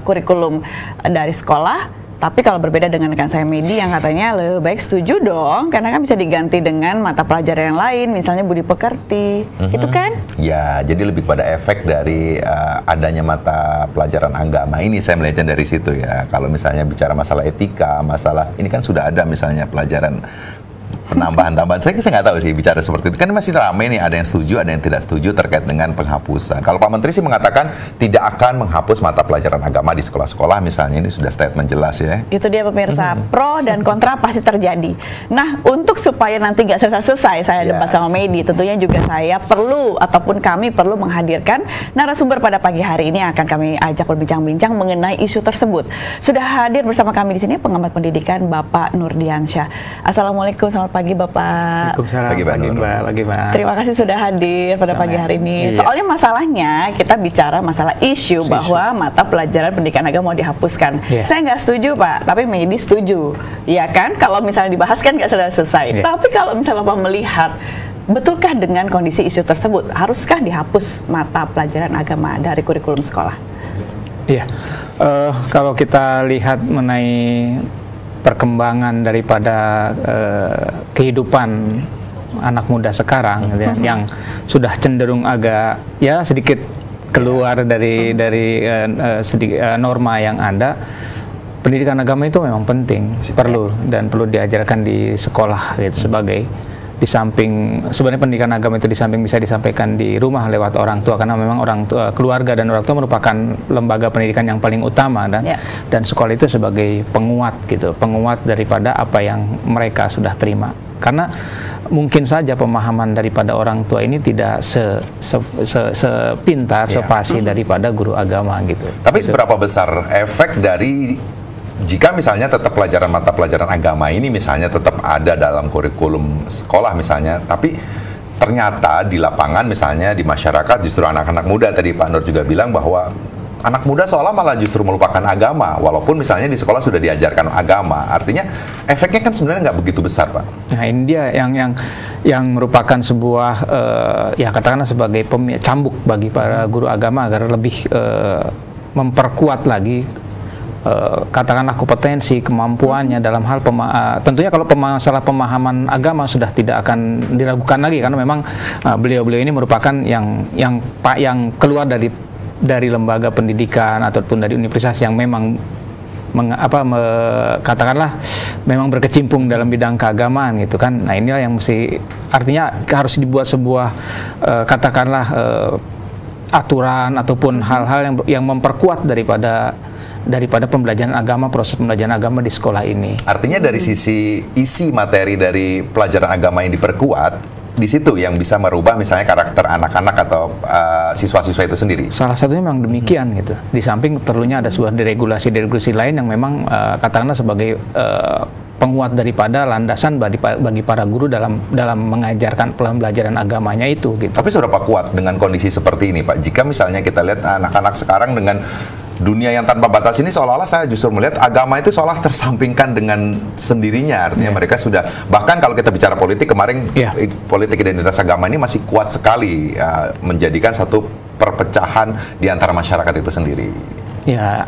kurikulum dari sekolah? Tapi kalau berbeda dengan rekan saya Medi yang katanya lebih baik setuju dong, karena kan bisa diganti dengan mata pelajaran yang lain, misalnya budi pekerti, gitu kan? Ya, jadi lebih pada efek dari adanya mata pelajaran agama ini, saya melihatnya dari situ ya. Kalau misalnya bicara masalah etika, masalah ini kan sudah ada misalnya pelajaran penambahan-tambahan. Saya nggak tahu sih bicara seperti itu. Kan masih ramai nih, ada yang setuju, ada yang tidak setuju terkait dengan penghapusan. Kalau Pak Menteri sih mengatakan tidak akan menghapus mata pelajaran agama di sekolah-sekolah, misalnya, ini sudah statement jelas ya. Itu dia pemirsa, pro dan kontra pasti terjadi. Nah, untuk supaya nanti nggak selesai-selesai saya debat sama Medi, tentunya juga saya perlu ataupun kami perlu menghadirkan narasumber pada pagi hari ini akan kami ajak berbincang-bincang mengenai isu tersebut. Sudah hadir bersama kami di sini pengamat pendidikan Bapak Nurdiansyah. Assalamualaikum, selamat pagi Bapak. Waalaikumsalam. Pagi Mbak. Terima kasih sudah hadir pada pagi hari ini. Iya. Soalnya masalahnya kita bicara masalah isu bahwa mata pelajaran pendidikan agama mau dihapuskan. Iya. Saya nggak setuju Pak, tapi Medi setuju. Ya kan, kalau misalnya dibahas kan nggak selesai. Iya. Tapi kalau misalnya Bapak melihat, betulkah dengan kondisi isu tersebut, haruskah dihapus mata pelajaran agama dari kurikulum sekolah? Iya, kalau kita lihat mengenai perkembangan daripada kehidupan anak muda sekarang, gitu ya, yang sudah cenderung agak ya sedikit keluar dari norma yang ada. Pendidikan agama itu memang penting, perlu diajarkan di sekolah gitu, sebagai di samping sebenarnya pendidikan agama itu di samping bisa disampaikan di rumah lewat orang tua, karena memang orang tua, keluarga dan orang tua merupakan lembaga pendidikan yang paling utama, dan sekolah itu sebagai penguat gitu, penguat daripada apa yang mereka sudah terima. Karena mungkin saja pemahaman daripada orang tua ini tidak sepintar, sepasi daripada guru agama gitu. Tapi seberapa besar efek dari jika misalnya tetap mata pelajaran agama ini misalnya tetap ada dalam kurikulum sekolah misalnya, tapi ternyata di lapangan misalnya di masyarakat justru anak-anak muda, tadi Pak Nur juga bilang bahwa anak muda seolah malah justru melupakan agama, walaupun misalnya di sekolah sudah diajarkan agama. Artinya efeknya kan sebenarnya nggak begitu besar, Pak. Nah, ini dia yang merupakan sebuah ya katakanlah sebagai cambuk bagi para guru agama agar lebih memperkuat lagi katakanlah kompetensi, kemampuannya dalam hal tentunya kalau masalah pemahaman agama sudah tidak akan diragukan lagi, karena memang beliau-beliau ini merupakan yang keluar dari lembaga pendidikan ataupun dari universitas yang memang katakanlah memang berkecimpung dalam bidang keagamaan gitu kan. Nah, inilah yang mesti, artinya harus dibuat sebuah katakanlah aturan ataupun hal-hal yang memperkuat daripada pembelajaran agama, proses pembelajaran agama di sekolah ini. Artinya dari sisi isi materi dari pelajaran agama yang diperkuat, di situ yang bisa merubah misalnya karakter anak-anak atau siswa-siswa itu sendiri. Salah satunya memang demikian gitu. Di samping perlunya ada sebuah deregulasi lain yang memang katakanlah sebagai penguat daripada landasan bagi para guru dalam mengajarkan pembelajaran agamanya itu gitu. Tapi seberapa kuat dengan kondisi seperti ini, Pak? Jika misalnya kita lihat anak-anak sekarang dengan dunia yang tanpa batas ini, seolah-olah saya justru melihat agama itu seolah tersampingkan dengan sendirinya. Artinya mereka sudah, bahkan kalau kita bicara politik kemarin, politik identitas agama ini masih kuat sekali menjadikan satu perpecahan di antara masyarakat itu sendiri. Ya,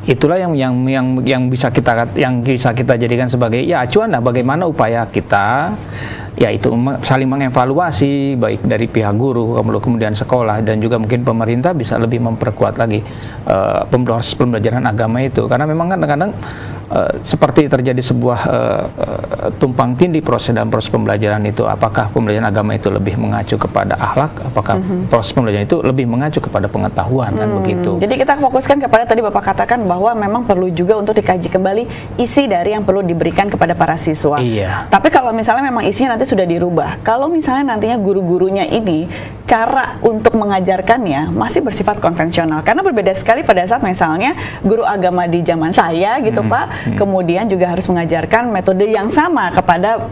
itulah yang bisa kita jadikan sebagai acuan lah bagaimana upaya kita yaitu saling mengevaluasi baik dari pihak guru kemudian sekolah dan juga mungkin pemerintah bisa lebih memperkuat lagi pembelajaran agama itu, karena memang kadang-kadang seperti terjadi sebuah tumpang tindih dalam proses pembelajaran itu. Apakah pembelajaran agama itu lebih mengacu kepada akhlak, apakah proses pembelajaran itu lebih mengacu kepada pengetahuan kan begitu. Jadi kita fokuskan kepada tadi Bapak katakan bahwa memang perlu juga untuk dikaji kembali isi dari yang perlu diberikan kepada para siswa. Iya. Tapi kalau misalnya memang isinya nanti sudah dirubah, kalau misalnya nantinya guru-gurunya ini cara untuk mengajarkannya masih bersifat konvensional, karena berbeda sekali pada saat misalnya guru agama di zaman saya gitu Pak, kemudian juga harus mengajarkan metode yang sama kepada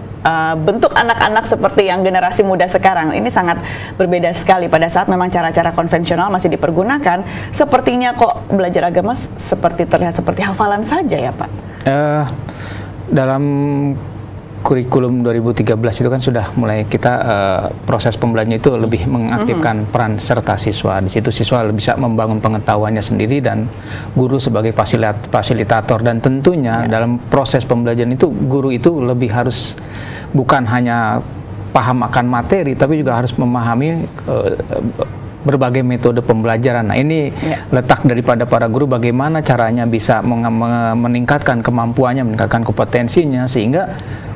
bentuk anak-anak seperti yang generasi muda sekarang. Ini sangat berbeda sekali pada saat memang cara-cara konvensional masih dipergunakan. Sepertinya kok belajar agama seperti terlihat seperti hafalan saja ya Pak? Dalam kurikulum 2013 itu kan sudah mulai kita proses pembelajaran itu lebih mengaktifkan peran serta siswa. Di situ siswa bisa membangun pengetahuannya sendiri dan guru sebagai fasilitator, dan tentunya dalam proses pembelajaran itu guru itu lebih harus bukan hanya paham akan materi tapi juga harus memahami berbagai metode pembelajaran. Nah, ini letak daripada para guru bagaimana caranya bisa meningkatkan kemampuannya, meningkatkan kompetensinya sehingga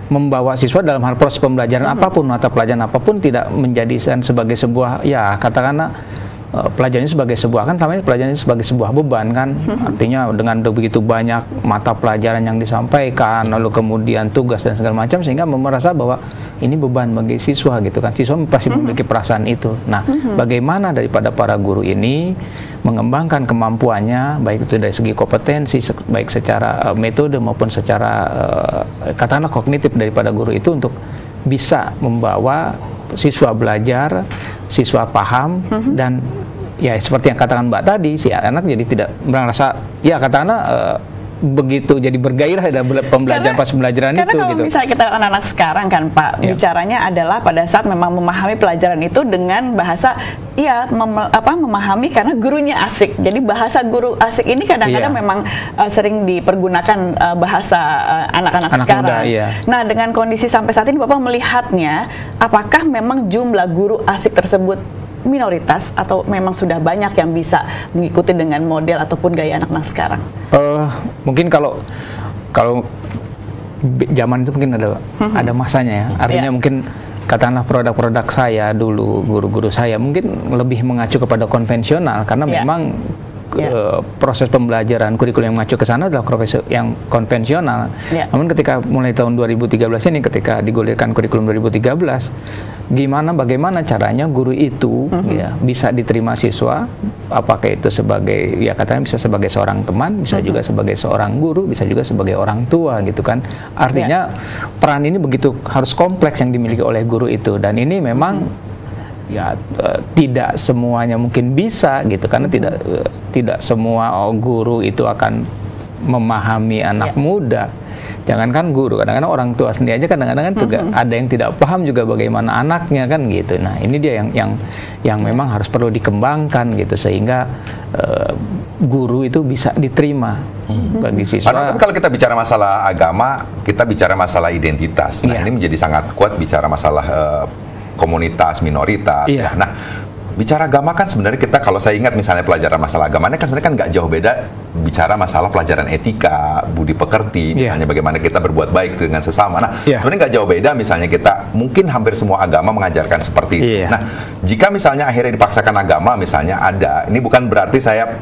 membawa siswa dalam hal proses pembelajaran apapun, mata pelajaran apapun tidak menjadikan sebagai sebuah, ya katakanlah pelajaran ini sebagai sebuah, kan namanya pelajaran ini sebagai sebuah beban kan, artinya dengan begitu banyak mata pelajaran yang disampaikan, lalu kemudian tugas dan segala macam, sehingga merasa bahwa ini beban bagi siswa gitu kan, siswa pasti memiliki perasaan itu. Nah, bagaimana daripada para guru ini mengembangkan kemampuannya, baik itu dari segi kompetensi, baik secara metode maupun secara katakanlah kognitif daripada guru itu untuk bisa membawa siswa belajar, siswa paham, dan ya seperti yang katakan Mbak tadi, si anak jadi tidak merasa, ya katakanlah begitu jadi bergairah dalam pembelajaran pas pembelajaran itu. Karena kalau gitu. misalnya kita anak-anak sekarang kan Pak, bicaranya adalah pada saat memang memahami pelajaran itu dengan bahasa, memahami karena gurunya asik. Jadi bahasa guru asik ini kadang-kadang memang sering dipergunakan bahasa anak-anak sekarang. Muda, Nah, dengan kondisi sampai saat ini Bapak melihatnya, apakah memang jumlah guru asik tersebut minoritas atau memang sudah banyak yang bisa mengikuti dengan model ataupun gaya anak-anak sekarang? Mungkin kalau zaman itu mungkin ada masanya ya. Artinya mungkin katakanlah produk-produk saya dulu, guru-guru saya mungkin lebih mengacu kepada konvensional karena memang proses pembelajaran kurikulum yang mengacu ke sana adalah proses yang konvensional. Namun ketika mulai tahun 2013 ini, ketika digulirkan kurikulum 2013, bagaimana caranya guru itu bisa diterima siswa, apakah itu sebagai, ya katanya bisa sebagai seorang teman, bisa juga sebagai seorang guru, bisa juga sebagai orang tua gitu kan. Artinya peran ini begitu harus kompleks yang dimiliki oleh guru itu, dan ini memang tidak semuanya mungkin bisa gitu, karena tidak semua guru itu akan memahami anak muda. Jangankan guru, kadang-kadang orang tua sendiri aja kadang-kadang kan juga ada yang tidak paham juga bagaimana anaknya kan gitu. Nah, ini dia yang memang harus perlu dikembangkan gitu, sehingga guru itu bisa diterima bagi siswa. Tapi kalau kita bicara masalah agama, kita bicara masalah identitas. Nah, ini menjadi sangat kuat bicara masalah komunitas, minoritas. Ya. Nah, bicara agama kan sebenarnya kita, kalau saya ingat misalnya pelajaran masalah agama ini kan sebenarnya kan nggak jauh beda bicara masalah pelajaran etika, budi pekerti, misalnya bagaimana kita berbuat baik dengan sesama. Nah, sebenarnya nggak jauh beda misalnya kita, mungkin hampir semua agama mengajarkan seperti itu. Nah, jika misalnya akhirnya dipaksakan agama, misalnya ada, ini bukan berarti saya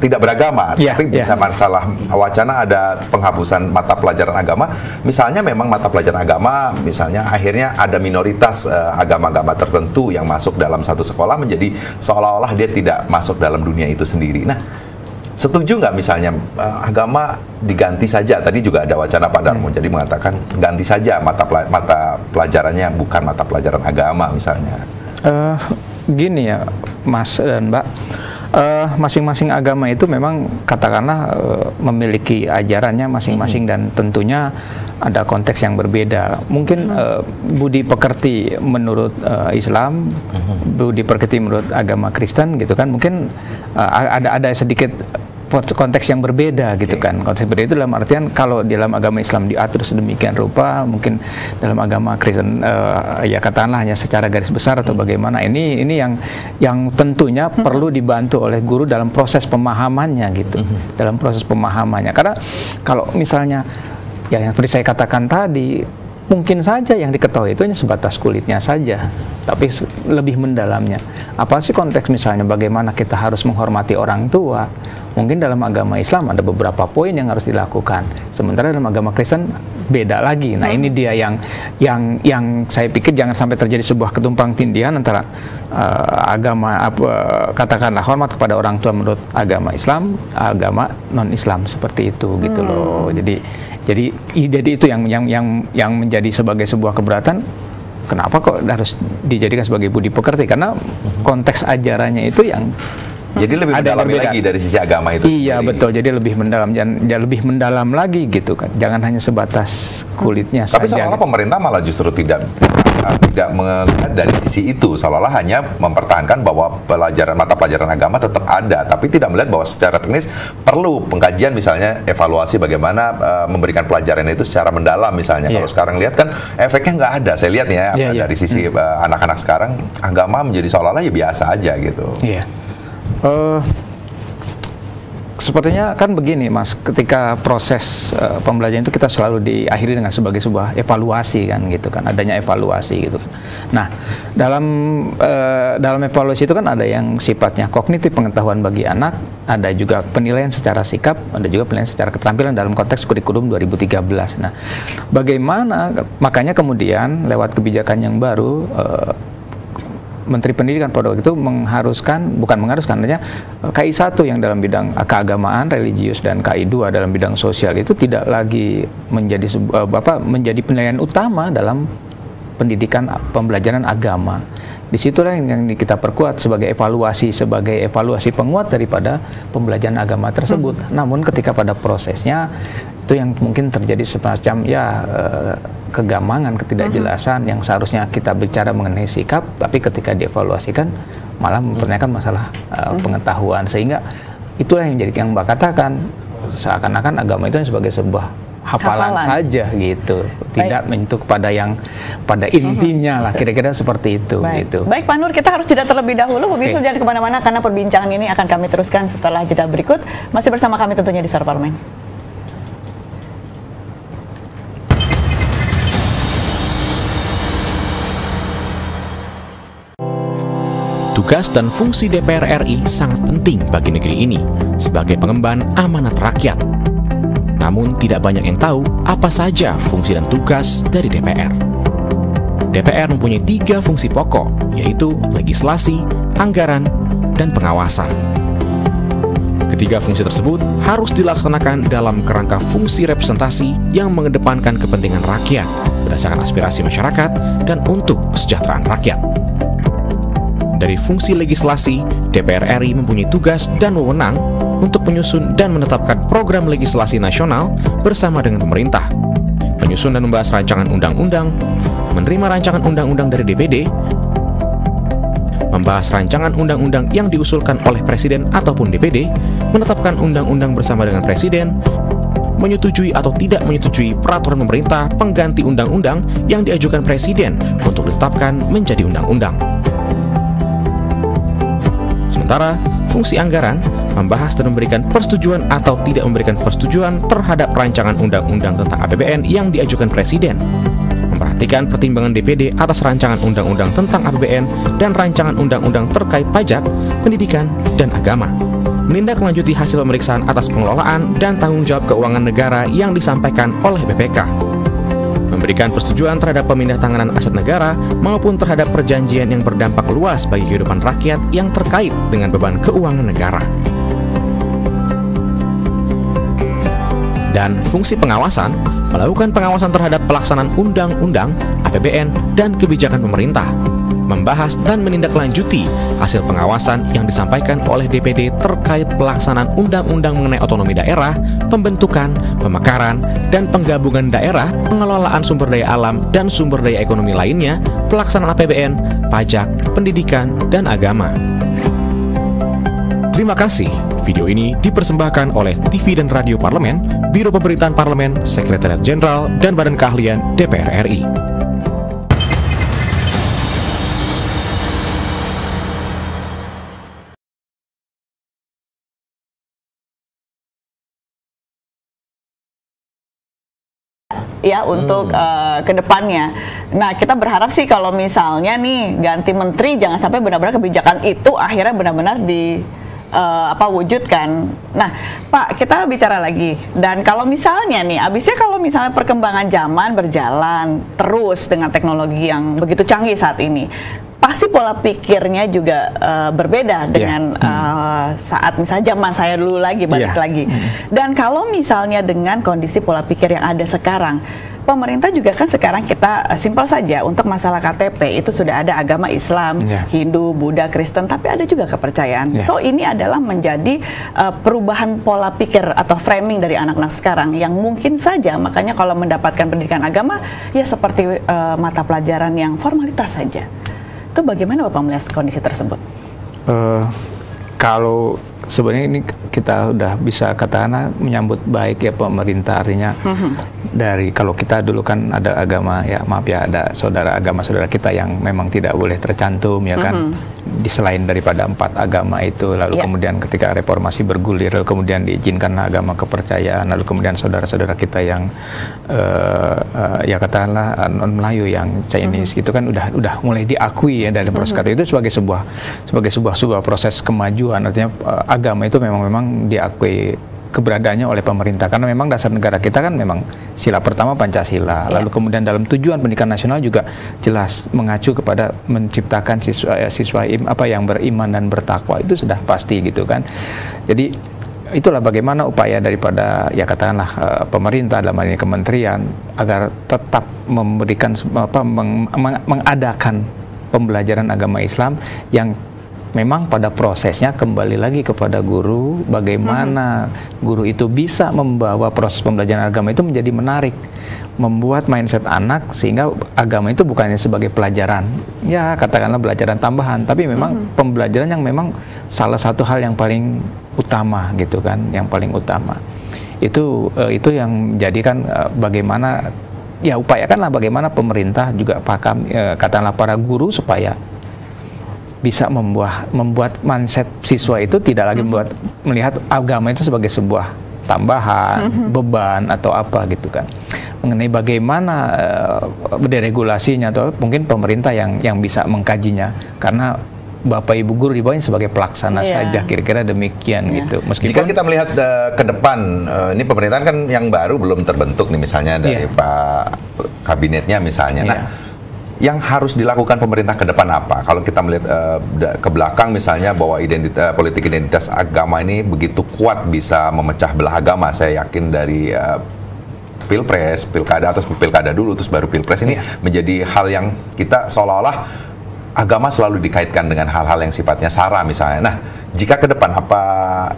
tidak beragama, tapi bisa masalah wacana ada penghapusan mata pelajaran agama, misalnya memang mata pelajaran agama, misalnya akhirnya ada minoritas agama-agama tertentu yang masuk dalam satu sekolah, menjadi seolah-olah dia tidak masuk dalam dunia itu sendiri. Nah, setuju nggak misalnya agama diganti saja? Tadi juga ada wacana Pak Darmo, jadi mengatakan ganti saja mata pelajarannya bukan mata pelajaran agama misalnya. Gini ya, Mas dan Mbak, masing-masing agama itu memang katakanlah memiliki ajarannya masing-masing dan tentunya ada konteks yang berbeda. Mungkin budi pekerti menurut Islam, budi pekerti menurut agama Kristen gitu kan, mungkin ada sedikit konteks yang berbeda gitu kan. Konteks berbeda itu dalam artian kalau di dalam agama Islam diatur sedemikian rupa, mungkin dalam agama Kristen ya katakanlah hanya secara garis besar atau bagaimana. Ini yang tentunya perlu dibantu oleh guru dalam proses pemahamannya gitu. Dalam proses pemahamannya. Karena kalau misalnya ya yang seperti saya katakan tadi, mungkin saja yang diketahui itu hanya sebatas kulitnya saja, tapi lebih mendalamnya. Apa sih konteks misalnya bagaimana kita harus menghormati orang tua? Mungkin dalam agama Islam ada beberapa poin yang harus dilakukan. Sementara dalam agama Kristen beda lagi. Nah, ini dia yang saya pikir jangan sampai terjadi sebuah ketumpang tindihan antara agama katakanlah hormat kepada orang tua menurut agama Islam, agama non-Islam seperti itu gitu loh. Jadi itu yang menjadi sebagai sebuah keberatan. Kenapa kok harus dijadikan sebagai budi pekerti? Karena konteks ajarannya itu yang jadi lebih mendalam lagi dari sisi agama itu sendiri. Iya betul, jadi lebih mendalam, lebih mendalam lagi gitu kan. Jangan hanya sebatas kulitnya saja. Tapi seolah-olah pemerintah malah justru tidak melihat dari sisi itu, seolah-olah hanya mempertahankan bahwa mata pelajaran agama tetap ada, tapi tidak melihat bahwa secara teknis perlu pengkajian, misalnya evaluasi bagaimana memberikan pelajaran itu secara mendalam misalnya. Kalau sekarang lihat kan efeknya nggak ada. Saya lihat ya dari sisi anak-anak sekarang agama menjadi seolah-olah ya biasa aja gitu. Sepertinya kan begini Mas, ketika proses pembelajaran itu kita selalu diakhiri dengan sebagai sebuah evaluasi kan gitu kan, adanya evaluasi gitu kan. Nah, dalam evaluasi itu kan ada yang sifatnya kognitif, pengetahuan bagi anak, ada juga penilaian secara sikap, ada juga penilaian secara keterampilan dalam konteks kurikulum 2013. Nah, bagaimana makanya kemudian lewat kebijakan yang baru Menteri Pendidikan pada waktu itu bukan mengharuskan, artinya KI 1 yang dalam bidang keagamaan, religius, dan KI 2 dalam bidang sosial itu tidak lagi menjadi penilaian utama dalam pendidikan pembelajaran agama. Disitulah yang kita perkuat sebagai evaluasi penguat daripada pembelajaran agama tersebut. Namun ketika pada prosesnya itu yang mungkin terjadi semacam kegamangan, ketidakjelasan yang seharusnya kita bicara mengenai sikap, tapi ketika dievaluasikan malah mempertanyakan masalah pengetahuan, sehingga itulah yang jadi yang Mbak katakan seakan-akan agama itu sebagai sebuah hafalan saja gitu, tidak menyentuh pada intinya lah, kira-kira seperti itu. Gitu. Baik Pak Nur, kita harus jeda terlebih dahulu, pemirsa jangan kemana-mana karena perbincangan ini akan kami teruskan setelah jeda berikut, masih bersama kami tentunya di Suara Parlemen. Tugas dan fungsi DPR RI sangat penting bagi negeri ini sebagai pengemban amanat rakyat. Namun tidak banyak yang tahu apa saja fungsi dan tugas dari DPR. DPR mempunyai 3 fungsi pokok, yaitu legislasi, anggaran, dan pengawasan. Ketiga fungsi tersebut harus dilaksanakan dalam kerangka fungsi representasi yang mengedepankan kepentingan rakyat berdasarkan aspirasi masyarakat dan untuk kesejahteraan rakyat. Dari fungsi legislasi, DPR RI mempunyai tugas dan wewenang untuk menyusun dan menetapkan program legislasi nasional bersama dengan pemerintah, menyusun dan membahas rancangan undang-undang, menerima rancangan undang-undang dari DPD, membahas rancangan undang-undang yang diusulkan oleh Presiden ataupun DPD, menetapkan undang-undang bersama dengan Presiden, menyetujui atau tidak menyetujui peraturan pemerintah pengganti undang-undang yang diajukan Presiden untuk ditetapkan menjadi undang-undang. Sementara, fungsi anggaran membahas dan memberikan persetujuan atau tidak memberikan persetujuan terhadap rancangan undang-undang tentang APBN yang diajukan Presiden, memperhatikan pertimbangan DPD atas rancangan undang-undang tentang APBN dan rancangan undang-undang terkait pajak, pendidikan, dan agama, menindaklanjuti hasil pemeriksaan atas pengelolaan dan tanggung jawab keuangan negara yang disampaikan oleh BPK, memberikan persetujuan terhadap pemindah tanganan aset negara maupun terhadap perjanjian yang berdampak luas bagi kehidupan rakyat yang terkait dengan beban keuangan negara. Dan fungsi pengawasan, melakukan pengawasan terhadap pelaksanaan undang-undang, APBN, dan kebijakan pemerintah, membahas dan menindaklanjuti hasil pengawasan yang disampaikan oleh DPD terkait pelaksanaan undang-undang mengenai otonomi daerah, pembentukan, pemekaran, dan penggabungan daerah, pengelolaan sumber daya alam dan sumber daya ekonomi lainnya, pelaksanaan APBN, pajak, pendidikan, dan agama. Terima kasih. Video ini dipersembahkan oleh TV dan Radio Parlemen, Biro Pemerintahan Parlemen, Sekretariat Jenderal, dan Badan Keahlian DPR RI. Ya untuk ke depannya. Nah, kita berharap sih kalau misalnya nih ganti menteri jangan sampai benar-benar kebijakan itu akhirnya benar-benar wujudkan. Nah, Pak, kita bicara lagi. Dan kalau misalnya nih, abisnya kalau misalnya perkembangan zaman berjalan terus dengan teknologi yang begitu canggih saat ini, pasti pola pikirnya juga berbeda dengan saat misalnya zaman saya dulu lagi, balik lagi. Dan kalau misalnya dengan kondisi pola pikir yang ada sekarang, pemerintah juga kan sekarang kita simpel saja untuk masalah KTP itu sudah ada agama Islam, Hindu, Buddha, Kristen, tapi ada juga kepercayaan. So ini adalah menjadi perubahan pola pikir atau framing dari anak-anak sekarang yang mungkin saja makanya kalau mendapatkan pendidikan agama ya seperti mata pelajaran yang formalitas saja. Itu bagaimana Bapak melihat kondisi tersebut? Kalau sebenarnya ini kita udah bisa katakan menyambut baik ya pemerintah, artinya dari kalau kita dulu kan ada agama ya, maaf ya, ada saudara kita yang memang tidak boleh tercantum ya kan, di selain daripada 4 agama itu, lalu kemudian ketika reformasi bergulir, lalu kemudian diizinkan agama kepercayaan, lalu kemudian saudara-saudara kita yang ya katakanlah non Melayu yang Chinese itu kan udah mulai diakui ya dalam proses itu sebagai sebuah proses kemajuan, artinya agama itu memang diakui keberadaannya oleh pemerintah, karena memang dasar negara kita kan memang sila pertama Pancasila, lalu kemudian dalam tujuan pendidikan nasional juga jelas mengacu kepada menciptakan siswa yang beriman dan bertakwa, itu sudah pasti gitu kan. Jadi itulah bagaimana upaya daripada ya katakanlah pemerintah dalam hal ini kementerian agar tetap memberikan mengadakan pembelajaran agama Islam yang memang pada prosesnya kembali lagi kepada guru, bagaimana guru itu bisa membawa proses pembelajaran agama itu menjadi menarik, membuat mindset anak sehingga agama itu bukan hanya sebagai pelajaran, ya katakanlah pelajaran tambahan, tapi memang pembelajaran yang memang salah satu hal yang paling utama gitu kan, yang paling utama. Itu yang menjadikan bagaimana ya upayakanlah bagaimana pemerintah juga paham katakanlah para guru supaya bisa membuat mindset siswa itu tidak lagi melihat agama itu sebagai sebuah tambahan, beban atau apa gitu kan. Mengenai bagaimana deregulasinya atau mungkin pemerintah yang bisa mengkajinya, karena Bapak Ibu guru di bawahnya sebagai pelaksana saja, kira-kira demikian gitu. Meskipun jika kita melihat ke depan, ini pemerintahan kan yang baru belum terbentuk nih misalnya dari Pak kabinetnya misalnya. Nah, yang harus dilakukan pemerintah ke depan apa? Kalau kita melihat ke belakang misalnya bahwa politik identitas agama ini begitu kuat bisa memecah belah agama, saya yakin dari pilpres, pilkada atau pilkada dulu terus baru pilpres ini menjadi hal yang kita seolah-olah agama selalu dikaitkan dengan hal-hal yang sifatnya sara misalnya. Nah, jika ke depan apa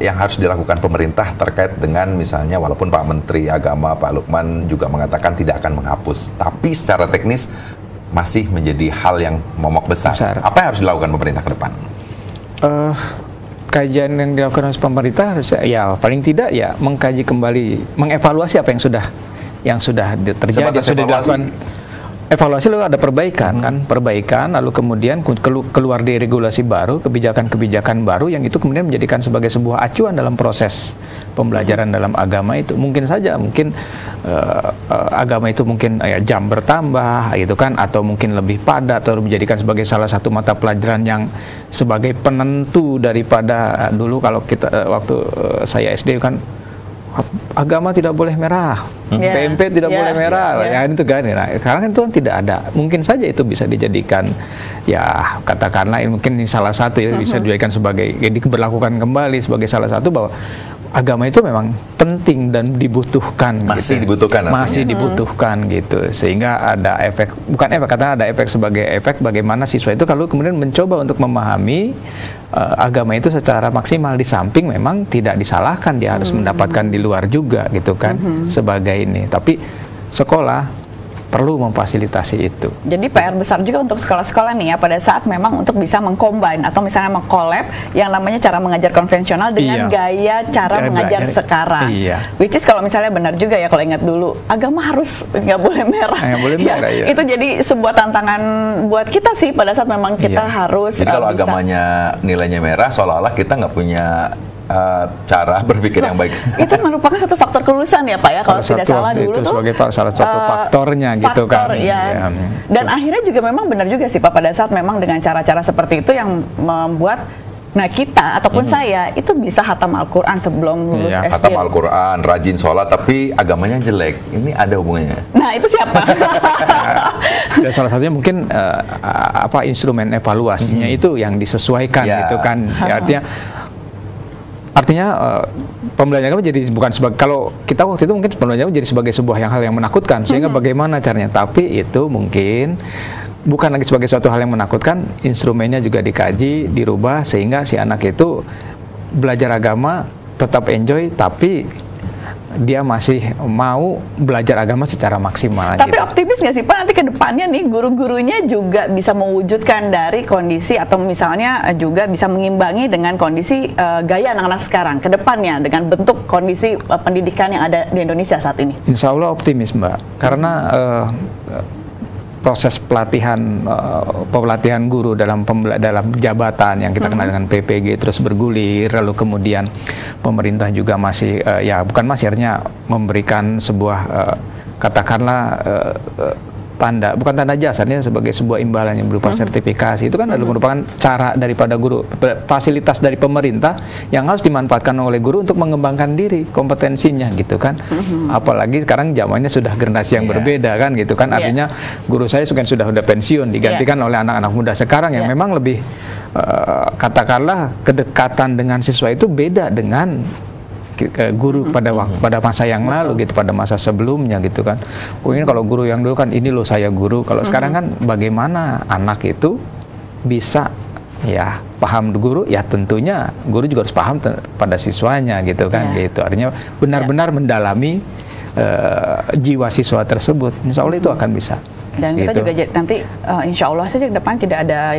yang harus dilakukan pemerintah terkait dengan misalnya walaupun Pak Menteri Agama Pak Lukman juga mengatakan tidak akan menghapus, tapi secara teknis masih menjadi hal yang momok besar. Apa yang harus dilakukan pemerintah ke depan? Kajian yang dilakukan oleh pemerintah harus ya paling tidak ya mengkaji kembali, mengevaluasi apa yang sudah terjadi, sudah dilakukan. Evaluasi lalu ada perbaikan kan, perbaikan lalu kemudian keluar dari regulasi baru, kebijakan-kebijakan baru yang itu kemudian menjadikan sebagai sebuah acuan dalam proses pembelajaran dalam agama itu. Mungkin saja agama itu mungkin jam bertambah gitu kan, atau mungkin lebih padat, atau menjadikan sebagai salah satu mata pelajaran yang sebagai penentu daripada dulu kalau kita waktu saya SD kan agama tidak boleh merah, PMP tidak boleh merah, ya itu kan. Nah, sekarang kan itu kan tidak ada. Mungkin saja itu bisa dijadikan, ya katakanlah mungkin ini salah satu ya bisa dijadikan sebagai diberlakukan kembali sebagai salah satu bahwa agama itu memang penting dan dibutuhkan. Masih gitu. dibutuhkan. Masih dibutuhkan gitu. Sehingga ada efek, bukan efek, katanya ada efek sebagai efek bagaimana siswa itu kalau kemudian mencoba untuk memahami agama itu secara maksimal, di samping memang tidak disalahkan dia harus mendapatkan di luar juga gitu kan sebagai ini. Tapi sekolah perlu memfasilitasi itu. Jadi PR besar juga untuk sekolah-sekolah nih ya pada saat memang untuk bisa mengcombine atau misalnya mengkolab yang namanya cara mengajar konvensional dengan gaya cara mengajar sekarang. Which is kalau misalnya benar juga ya kalau ingat dulu agama harus nggak boleh merah. Nggak boleh merah ya. Itu jadi sebuah tantangan buat kita sih pada saat memang kita harus. Jadi kalau agamanya nilainya merah seolah-olah kita nggak punya cara berpikir yang baik. Itu merupakan satu faktor kelulusan ya Pak ya kalau tidak salah dulu itu sebagai salah satu faktornya gitu kan. Ya. Dan akhirnya juga memang benar juga sih Pak pada saat memang dengan cara-cara seperti itu yang membuat kita ataupun saya itu bisa hatam Al-Quran sebelum lulus SD. Hatam Al-Quran, rajin sholat tapi agamanya jelek. Ini ada hubungannya. Nah itu siapa? Dan salah satunya mungkin instrumen evaluasinya itu yang disesuaikan gitu kan. Ya, artinya pembelajaran agama jadi bukan sebagai, kalau kita waktu itu mungkin pembelajaran jadi sebagai sebuah hal yang menakutkan, sehingga bagaimana caranya, tapi itu mungkin bukan lagi sebagai suatu hal yang menakutkan, instrumennya juga dikaji, dirubah sehingga si anak itu belajar agama tetap enjoy, tapi dia masih mau belajar agama secara maksimal. Tapi gitu. optimis nggak sih Pak, nanti ke depannya nih guru-gurunya juga bisa mewujudkan dari kondisi atau misalnya juga bisa mengimbangi dengan kondisi gaya anak-anak sekarang ke depannya dengan bentuk kondisi pendidikan yang ada di Indonesia saat ini? Insya Allah optimis Mbak, karena proses pelatihan guru dalam jabatan yang kita kenal dengan PPG terus bergulir, lalu kemudian pemerintah juga masih artinya memberikan sebuah katakanlah bukan tanda jasa, ini sebagai sebuah imbalan yang berupa sertifikasi. Itu kan adalah merupakan cara daripada guru, fasilitas dari pemerintah yang harus dimanfaatkan oleh guru untuk mengembangkan diri, kompetensinya gitu kan. Apalagi sekarang zamannya sudah generasi yang berbeda kan gitu kan. Artinya guru saya sudah pensiun, digantikan oleh anak-anak muda sekarang yang memang lebih katakanlah kedekatan dengan siswa itu beda dengan guru pada masa yang lalu gitu, pada masa sebelumnya gitu kan. Oh ini kalau guru yang dulu kan ini loh saya guru. Kalau sekarang kan bagaimana anak itu bisa ya paham guru, ya tentunya guru juga harus paham pada siswanya gitu kan gitu. Artinya benar-benar mendalami jiwa siswa tersebut. Insya Allah itu akan bisa. Dan kita juga nanti insya Allah saja ke depan tidak ada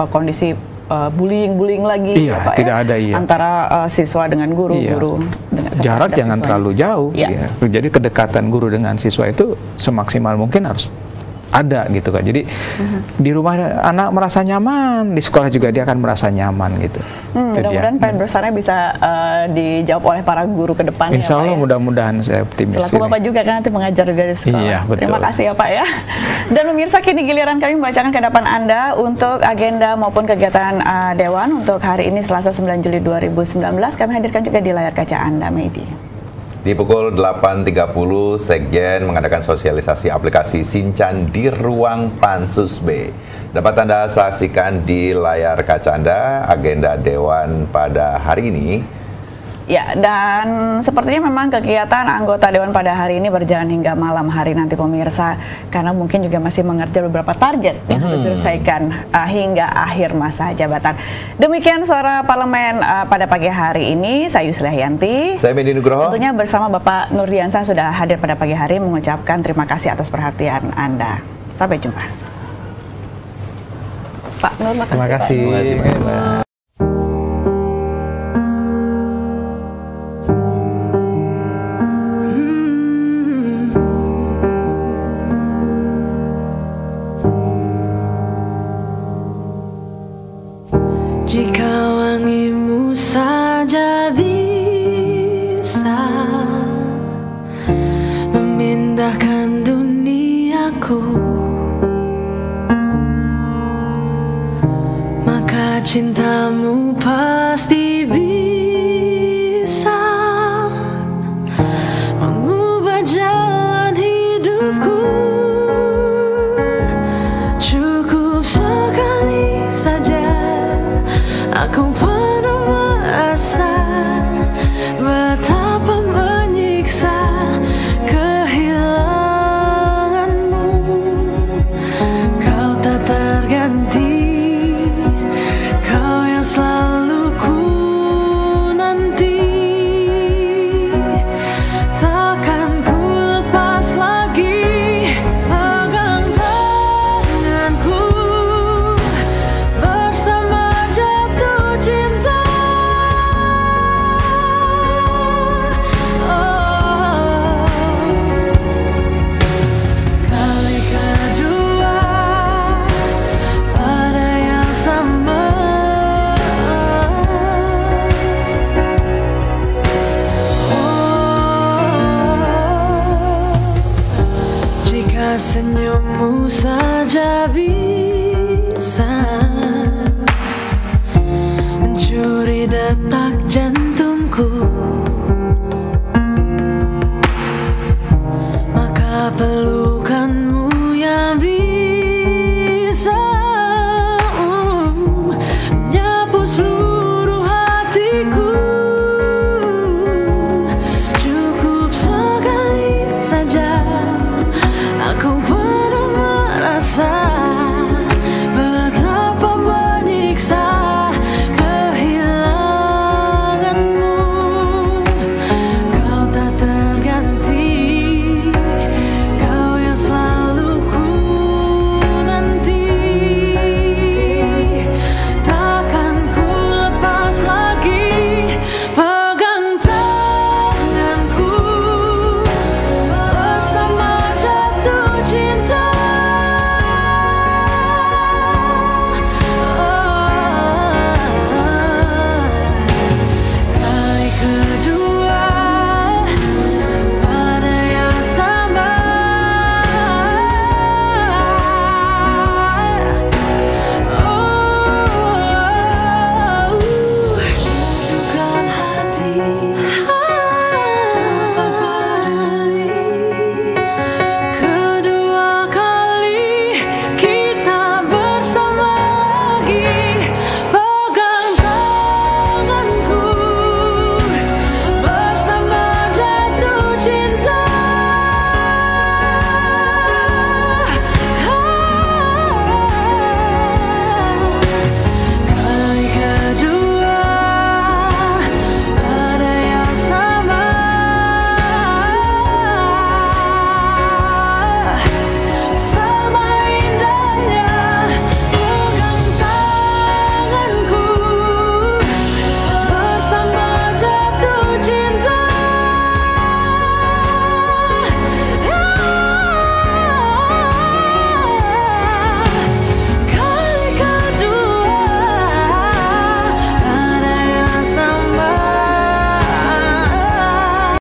kondisi bullying lagi ya, Pak, tidak ada antara siswa dengan guru, jarak jangan terlalu jauh ya. Jadi kedekatan guru dengan siswa itu semaksimal mungkin harus ada gitu kan. Jadi di rumah anak merasa nyaman, di sekolah juga dia akan merasa nyaman gitu. Mudah-mudahan pengen besarnya bisa dijawab oleh para guru ke depan. Insya Allah ya, mudah-mudahan saya optimis. Selaku Bapak juga kan nanti mengajar juga di sekolah. Iya, betul. Terima kasih ya Pak ya. Dan pemirsa, kini giliran kami membacakan ke depan Anda untuk agenda maupun kegiatan Dewan untuk hari ini Selasa 9 Juli 2019. Kami hadirkan juga di layar kaca Anda, Medi. Di pukul 8.30, Sekjen mengadakan sosialisasi aplikasi Sincan di ruang Pansus B. Dapat Anda saksikan di layar kaca Anda agenda Dewan pada hari ini. Ya, dan sepertinya memang kegiatan anggota Dewan pada hari ini berjalan hingga malam hari nanti pemirsa, karena mungkin juga masih mengerjakan beberapa target yang harus diselesaikan hingga akhir masa jabatan. Demikian Suara Parlemen pada pagi hari ini. Saya Yusli Yanti. Saya Medi Nugroho. Tentunya bersama Bapak Nurdiansyah sudah hadir pada pagi hari mengucapkan terima kasih atas perhatian Anda. Sampai jumpa. Pak Nur, terima kasih. Terima kasih. Jika wangimu saja bisa memindahkan duniaku, maka cintamu pasti bisa mengubah jalan hidupku. Cukup sekali saja aku pernah merasa betapa menyiksa kehilanganmu. Kau tak terganti, kau yang selalu ku nanti. Takkan ku lepas lagi pegang tanganku bersama jatuh cinta. Kali kedua pada yang sama. Jika senyummu saja bisa